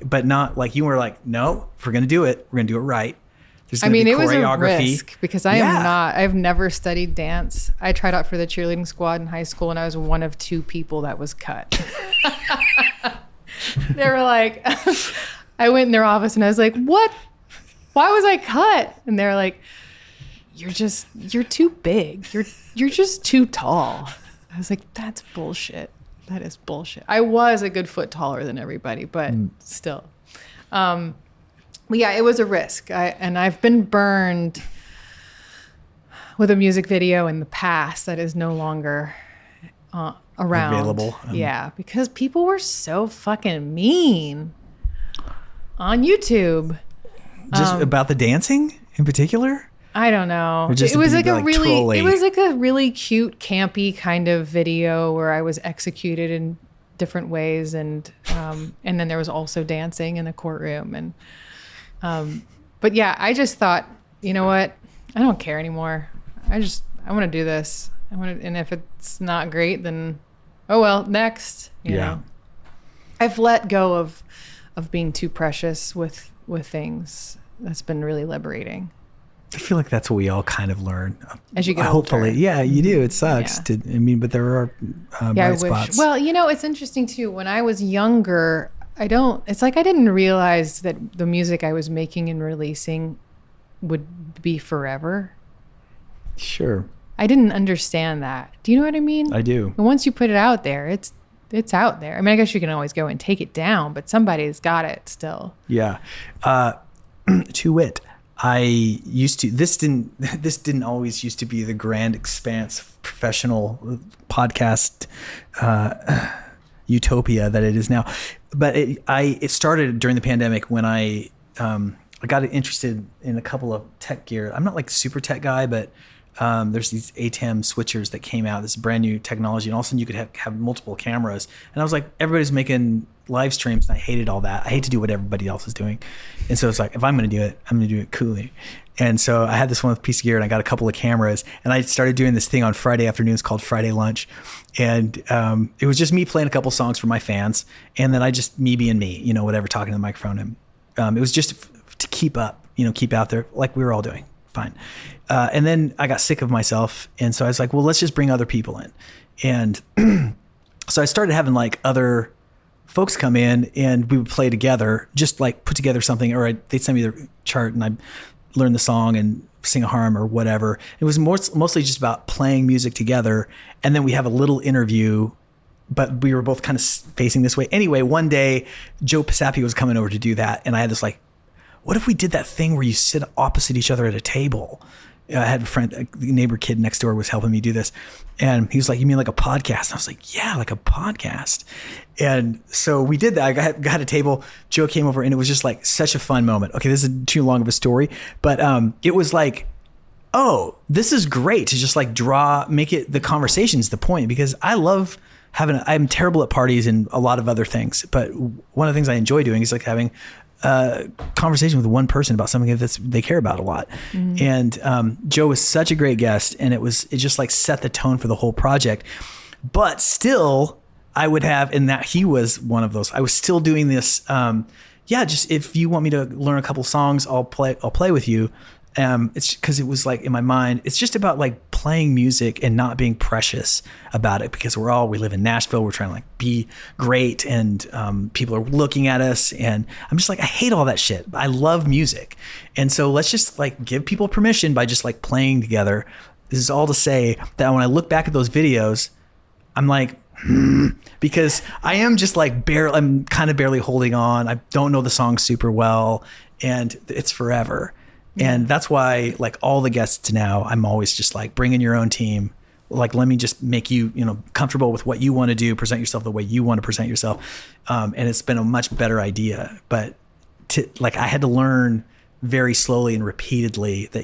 but not like you were like, no, if we're going to do it, we're going to do it right. I mean, it was a risk because I've never studied dance. I tried out for the cheerleading squad in high school and I was one of 2 people that was cut. They were like, I went in their office and I was like, what? Why was I cut? And they're like, you're too big. You're just too tall. I was like, that's bullshit. That is bullshit. I was a good foot taller than everybody, but still. But yeah, it was a risk. I've been burned with a music video in the past that is no longer around. Available. Yeah, because people were so fucking mean on YouTube. Just about the dancing in particular? I don't know. It was like a really cute, campy kind of video where I was executed in different ways, and then there was also dancing in the courtroom, but yeah, I just thought, you know what? I don't care anymore. I want to do this. And if it's not great, then oh well, next. You know? I've let go of being too precious with things. That's been really liberating. I feel like that's what we all kind of learn. As you get older. Hopefully. Yeah, you do. It sucks. But there are bright spots. Well, it's interesting too. When I was younger, it's like I didn't realize that the music I was making and releasing would be forever. Sure. I didn't understand that. Do you know what I mean? I do. And once you put it out there, it's out there. I mean, I guess you can always go and take it down, but somebody's got it still. Yeah. To wit. This didn't always used to be the grand expanse of professional podcast utopia that it is now. But it started during the pandemic when I got interested in a couple of tech gear. I'm not like super tech guy, but there's these ATEM switchers that came out, this brand new technology, and all of a sudden you could have multiple cameras. And I was like, everybody's making live streams, and I hated all that. I hate to do what everybody else is doing. And so it's like, if I'm going to do it, I'm going to do it coolly. And so I had this one piece of gear, and I got a couple of cameras, and I started doing this thing on Friday afternoons called Friday Lunch. And it was just me playing a couple songs for my fans, and then me being me, whatever, talking to the microphone. And it was just to keep up, keep out there like we were all doing. Fine. And then I got sick of myself. And so I was like, well, let's just bring other people in. And so I started having like other folks come in, and we would play together, just like put together something, or they'd send me the chart and I'd learn the song and sing a harm or whatever. It was mostly just about playing music together. And then we have a little interview, but we were both kind of facing this way. Anyway, one day Joe Pisapi was coming over to do that. And I had this like, what if we did that thing where you sit opposite each other at a table? I had a neighbor kid next door was helping me do this. And he was like, you mean like a podcast? And I was like, yeah, like a podcast. And so we did that. I got a table. Joe came over, and it was just like such a fun moment. Okay, this is too long of a story, but it was like, oh, this is great to just like make it the conversation's the point, because I love I'm terrible at parties and a lot of other things, but one of the things I enjoy doing is like having conversation with one person about something they care about a lot. And Joe was such a great guest, and it just like set the tone for the whole project. But still, I would have, in that he was one of those, I was still doing this. Just if you want me to learn a couple songs, I'll play with you. It's because it was like in my mind, it's just about like playing music and not being precious about it, because we live in Nashville. We're trying to like be great, and people are looking at us, and I'm just like, I hate all that shit. I love music. And so let's just like give people permission by just like playing together. This is all to say that when I look back at those videos, I'm like, because I am just like I'm kind of barely holding on. I don't know the song super well, and it's forever. And that's why, like, all the guests now, I'm always just like, bring in your own team. Like, let me just make you, comfortable with what you want to do, present yourself the way you want to present yourself. And it's been a much better idea. But I had to learn very slowly and repeatedly that,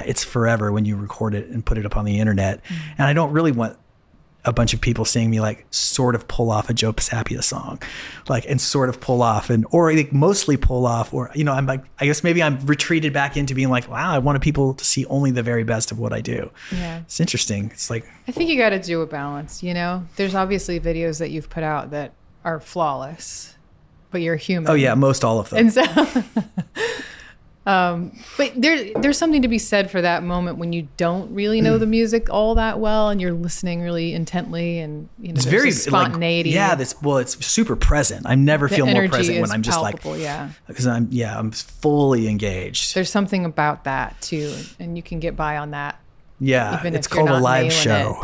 it's forever when you record it and put it up on the internet. And I don't really want a bunch of people seeing me like sort of pull off a Joe Pisapia song, like, and sort of pull off, or like mostly pull off, or, I'm like, I guess maybe I'm retreated back into being like, wow, I wanted people to see only the very best of what I do. Yeah. It's interesting. It's like, I think you got to do a balance, there's obviously videos that you've put out that are flawless, but you're human. Oh yeah. Most all of them. And so, but there's something to be said for that moment when you don't really know the music all that well, and you're listening really intently, and it's very spontaneity. Like, it's super present. I never feel more present when I'm just palpable, like, because I'm fully engaged. There's something about that too, and you can get by on that. Yeah, it's called a live show.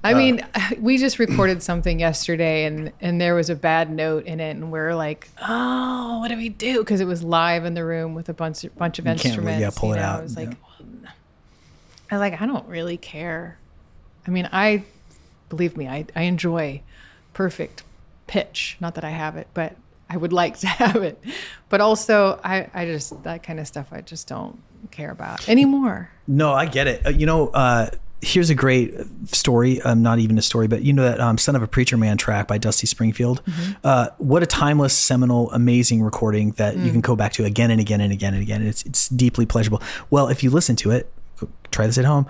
I mean, we just recorded something yesterday, and there was a bad note in it, and we're like, oh, what do we do? Because it was live in the room with a bunch of instruments. Pull it out. I was like, I don't really care. I mean, believe me, I enjoy perfect pitch. Not that I have it, but I would like to have it. But also, I just, that kind of stuff I just don't care about anymore. No, I get it. Here's a great story. Not even a story, but that Son of a Preacher Man track by Dusty Springfield. What a timeless, seminal, amazing recording that you can go back to again and again and again and again. It's deeply pleasurable. Well, if you listen to it, try this at home.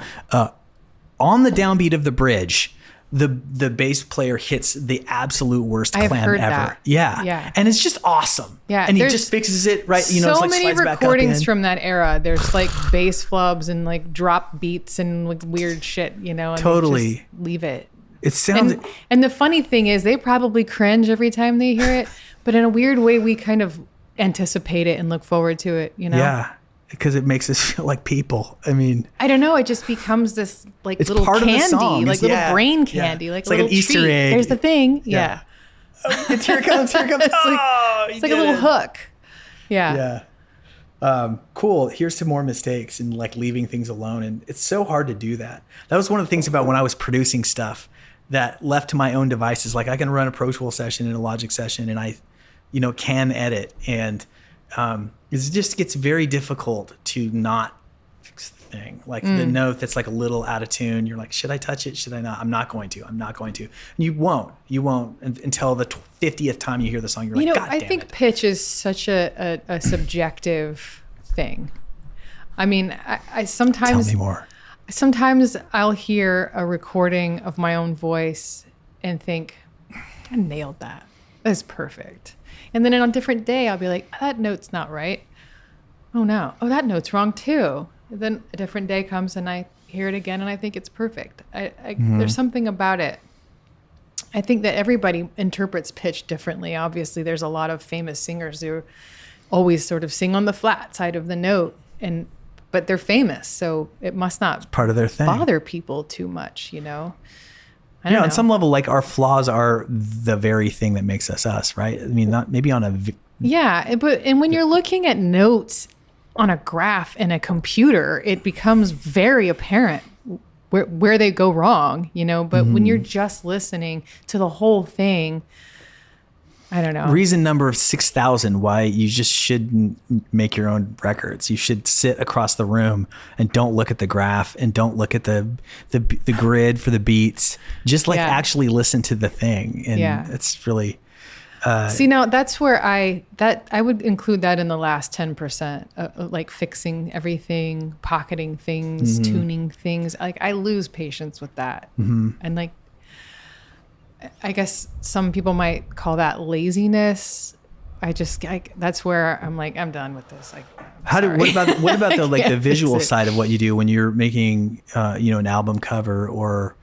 On the downbeat of the bridge, the bass player hits the absolute worst clam ever. That. Yeah. And it's just awesome. Yeah. And he just fixes it right. So it's like many recordings from that era. There's like bass flubs and like drop beats and like weird shit, and totally just leave it. It sounds. And the funny thing is, they probably cringe every time they hear it, but in a weird way, we kind of anticipate it and look forward to it. Yeah. Because it makes us feel like people. I mean, I don't know. It just becomes this like it's little part candy, of the song. like little brain candy, like it's like an Easter treat. egg. There's the thing. Yeah. Here it comes. It's like a little hook. Yeah. Cool. Here's some more mistakes and like leaving things alone. And it's so hard to do that. That was one of the things about when I was producing stuff that left to my own devices. Like I can run a Pro Tools session and a Logic session, and I, can edit, and it just gets very difficult to not fix the thing. Like the note that's like a little out of tune. You're like, should I touch it? Should I not? I'm not going to. And you won't until the 50th time you hear the song. You're like, God damn it. I think pitch is such a subjective thing. I mean, I sometimes... Tell me more. Sometimes I'll hear a recording of my own voice and think, I nailed that. That's perfect. And then on a different day, I'll be like, that note's not right. Oh, no. Oh, that note's wrong, too. And then a different day comes and I hear it again and I think it's perfect. There's something about it. I think that everybody interprets pitch differently. Obviously, there's a lot of famous singers who always sort of sing on the flat side of the note, but they're famous, so it must not it's part of their thing. Bother people too much, I don't know. On some level, like our flaws are the very thing that makes us, right? I mean, not maybe on a... and when you're looking at notes on a graph in a computer, it becomes very apparent where they go wrong, but when you're just listening to the whole thing, I don't know. Reason number 6,000 why you just shouldn't make your own records. You should sit across the room and don't look at the graph and don't look at the grid for the beats. Just actually listen to the thing. And it's really... See, now that's where I would include that in the last 10%, like fixing everything, pocketing things, tuning things. Like I lose patience with that. And like, I guess some people might call that laziness. That's where I'm like, I'm done with this. Like, what about the visual side of what you do when you're making, an album cover or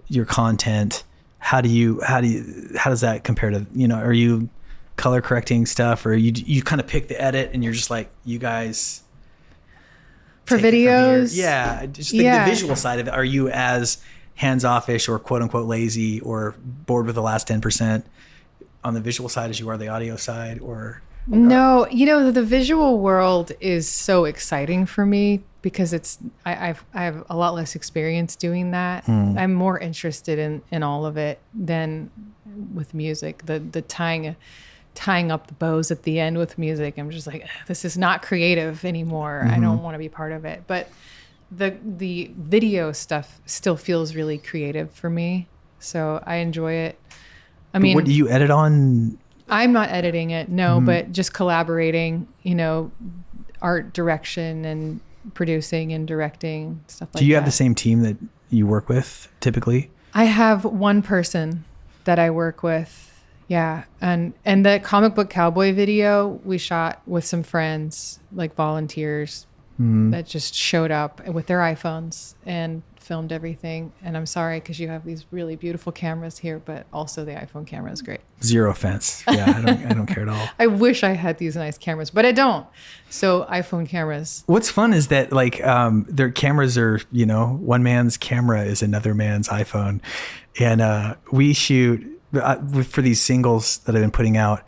your content? How does that compare to, are you color correcting stuff, or you kind of pick the edit and you're just like, you guys for videos? Yeah. Just the visual side of it. Are you as hands-offish or quote unquote lazy or bored with the last 10% on the visual side as you are the audio side, or? No, the visual world is so exciting for me because I have a lot less experience doing that. I'm more interested in all of it than with music. The tying up the bows at the end with music, I'm just like, this is not creative anymore. I don't want to be part of it. But the video stuff still feels really creative for me, so I enjoy it. I mean, what do you edit on? I'm not editing it, no, but just collaborating, art direction and producing and directing, stuff like that. Do you have the same team that you work with typically? I have one person that I work with. Yeah. And the Comic Book Cowboy video we shot with some friends, like volunteers that just showed up with their iPhones and filmed everything. And I'm sorry, because you have these really beautiful cameras here, but also the iPhone camera is great. Zero offense. Yeah, I don't care at all. I wish I had these nice cameras, but I don't. So iPhone cameras. What's fun is that like their cameras are, one man's camera is another man's iPhone. And we shoot for these singles that I've been putting out.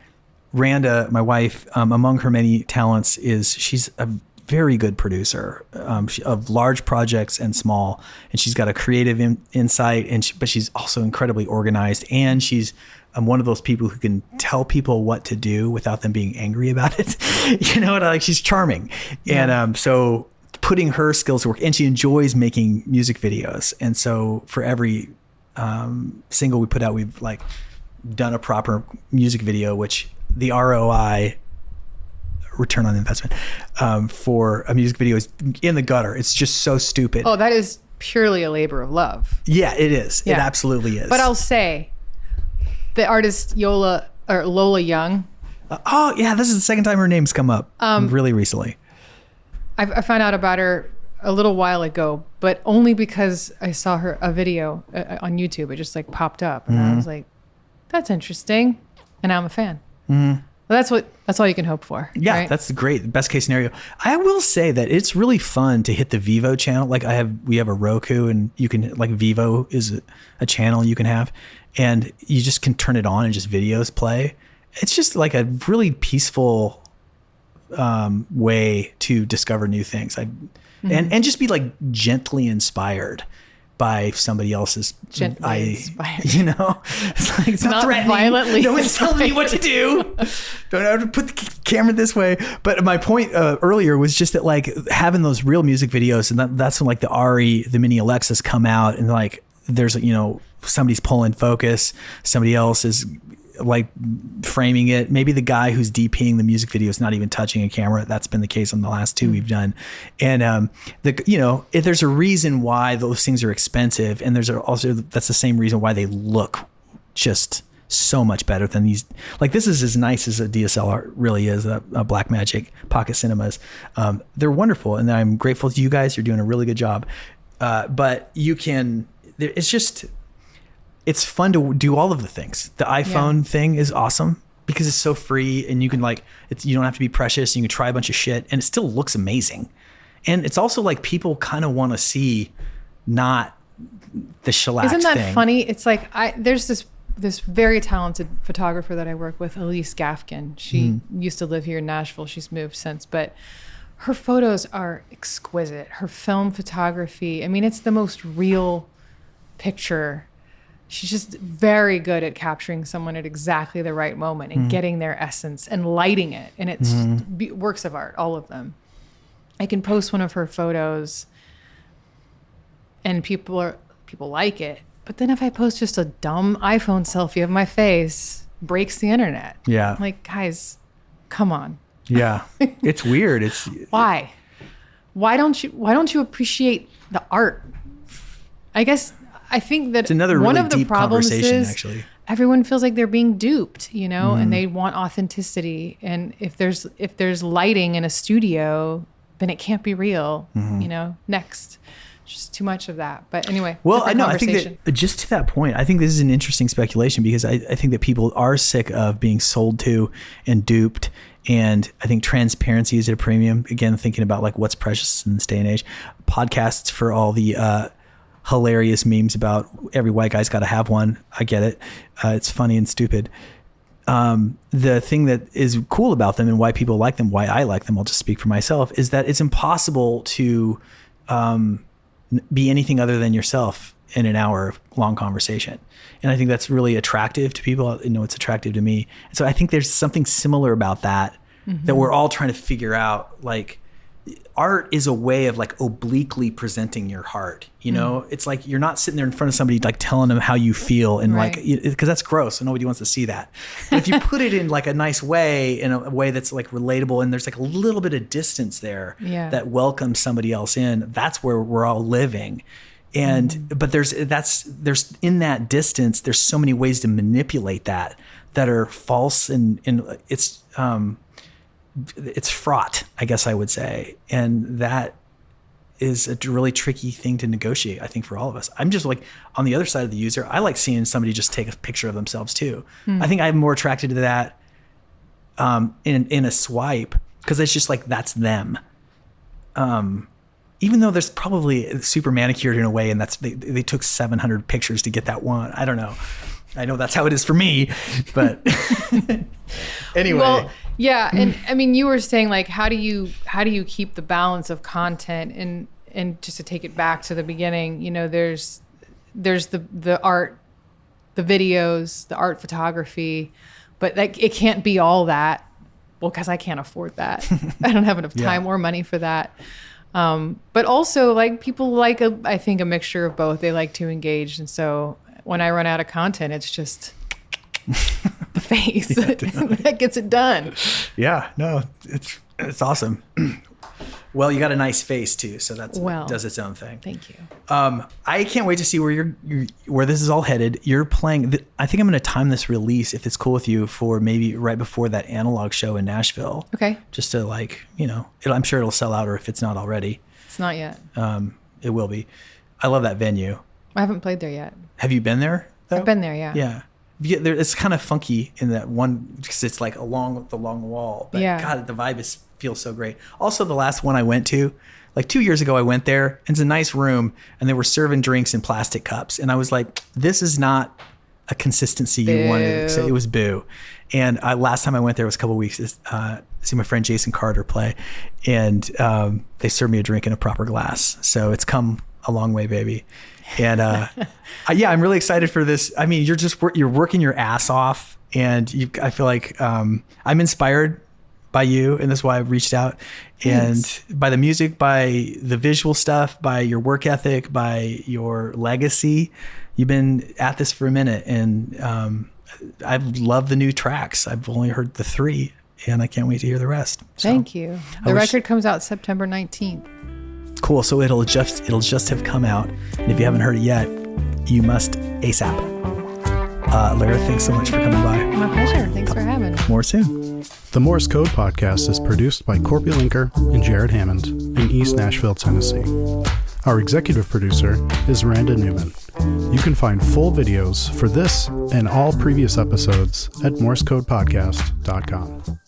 Randa, my wife, among her many talents she's a very good producer of large projects and small, and she's got a creative insight, but she's also incredibly organized, and she's one of those people who can tell people what to do without them being angry about it. She's charming. Yeah. And so putting her skills to work, and she enjoys making music videos, and so for every single we put out, we've like done a proper music video, which the ROI, return on investment, for a music video is in the gutter. It's just so stupid. Oh, that is purely a labor of love. Yeah, it is. Yeah. It absolutely is. But I'll say the artist Lola Young. This is the second time her name's come up really recently. I found out about her a little while ago, but only because I saw a video on YouTube. It just like popped up, and I was like, that's interesting, and now I'm a fan. Well, that's all you can hope for. Yeah, right? That's great. Best case scenario. I will say that it's really fun to hit the Vivo channel. Like we have a Roku, and you can, like, Vivo is a channel you can have, and you just can turn it on and just videos play. It's just like a really peaceful way to discover new things. And just be like gently inspired by somebody else's inspired. It's not threatening. Violently. No one's telling me what to do. Don't have to put the camera this way. But my point earlier was just that, like, having those real music videos, and that's when like the the mini Alexas come out, and like there's somebody's pulling focus, somebody else is like framing it. Maybe the guy who's DPing the music video is not even touching a camera. That's been the case on the last two we've done. And if there's a reason why those things are expensive, and there's also, that's the same reason why they look just so much better than these. Like, this is as nice as a DSLR really is, a Blackmagic Pocket Cinemas. They're wonderful, and I'm grateful to you guys. You're doing a really good job. But it's fun to do all of the things. The iPhone thing is awesome because it's so free, and you can you don't have to be precious. You can try a bunch of shit, and it still looks amazing. And it's also like people kind of want to see not the shellac thing. Isn't that funny? It's like there's this very talented photographer that I work with, Elise Gafkin. She used to live here in Nashville. She's moved since, but her photos are exquisite. Her film photography, I mean, it's the most real picture. She's just very good at capturing someone at exactly the right moment and getting their essence and lighting it. And it's just works of art, all of them. I can post one of her photos and people like it. But then if I post just a dumb iPhone selfie of my face, breaks the internet. Yeah. Like, guys, come on. Yeah. It's weird. It's why don't you appreciate the art? I think that it's another one really of the deep problems conversation, is actually. everyone feels like they're being duped, and they want authenticity. And if there's lighting in a studio, then it can't be real. Next. Just too much of that. But anyway, well, I know. I think that just to that point, I think this is an interesting speculation because I think that people are sick of being sold to and duped. And I think transparency is at a premium. Again, thinking about like what's precious in this day and age. Podcasts for all the hilarious memes about every white guy's got to have one. I get it. It's funny and stupid. The thing that is cool about them and why people like them, why I like them, I'll just speak for myself, is that it's impossible to be anything other than yourself in an hour long conversation. And I think that's really attractive to people. It's attractive to me. And so I think there's something similar about that, that we're all trying to figure out. Like, art is a way of like obliquely presenting your heart. It's like you're not sitting there in front of somebody like telling them how you feel and right. like, because that's gross and nobody wants to see that. But if you put it in like a nice way, in a way that's like relatable, and there's like a little bit of distance there that welcomes somebody else in, that's where we're all living. And but there's in that distance, there's so many ways to manipulate that are false, and it's fraught, I guess I would say. And that is a really tricky thing to negotiate, I think, for all of us. I'm just like on the other side of the user. I like seeing somebody just take a picture of themselves too. I think I'm more attracted to that in a swipe, because it's just like, that's them. Even though there's probably super manicured in a way, and they took 700 pictures to get that one. I don't know. I know that's how it is for me, but anyway. Well, yeah. And I mean, you were saying like, how do you keep the balance of content, and just to take it back to the beginning, there's the art, the videos, the art photography, but like, it can't be all that. Well, cause I can't afford that. I don't have enough time or money for that. But also like people like I think a mixture of both. They like to engage. And so when I run out of content, it's just the face that gets it done. Yeah, no, it's awesome. Well, you got a nice face too, so that does its own thing. Thank you. I can't wait to see where this is all headed. You're playing. I think I'm going to time this release, if it's cool with you, for maybe right before that analog show in Nashville. Okay. Just to I'm sure it'll sell out, or if it's not already. It's not yet. It will be. I love that venue. I haven't played there yet. Have you been there, though? I've been there, yeah. Yeah. It's kind of funky in that one, because it's like along the long wall. But God, the vibe feels so great. Also, the last one I went to, like 2 years ago, I went there, and it's a nice room, and they were serving drinks in plastic cups. And I was like, this is not a consistency you wanted. So it was boo. And last time I went there was a couple of weeks to see my friend Jason Carter play. And they served me a drink in a proper glass. So it's come a long way, baby. And I'm really excited for this. I mean, you're working your ass off, and I feel like I'm inspired by you, and that's why I've reached out. Thanks. And by the music, by the visual stuff, by your work ethic, by your legacy. You've been at this for a minute, and I've loved the new tracks. I've only heard the 3, and I can't wait to hear the rest. So, thank you. The record comes out September 19th. Cool. So it'll just have come out. And if you haven't heard it yet, you must ASAP. Lera, thanks so much for coming by. My pleasure. Thanks for having me. More soon. The Morse Code Podcast is produced by Korby, Lenker, and Jared Hammond in East Nashville, Tennessee. Our executive producer is Randa Newman. You can find full videos for this and all previous episodes at morsecodepodcast.com.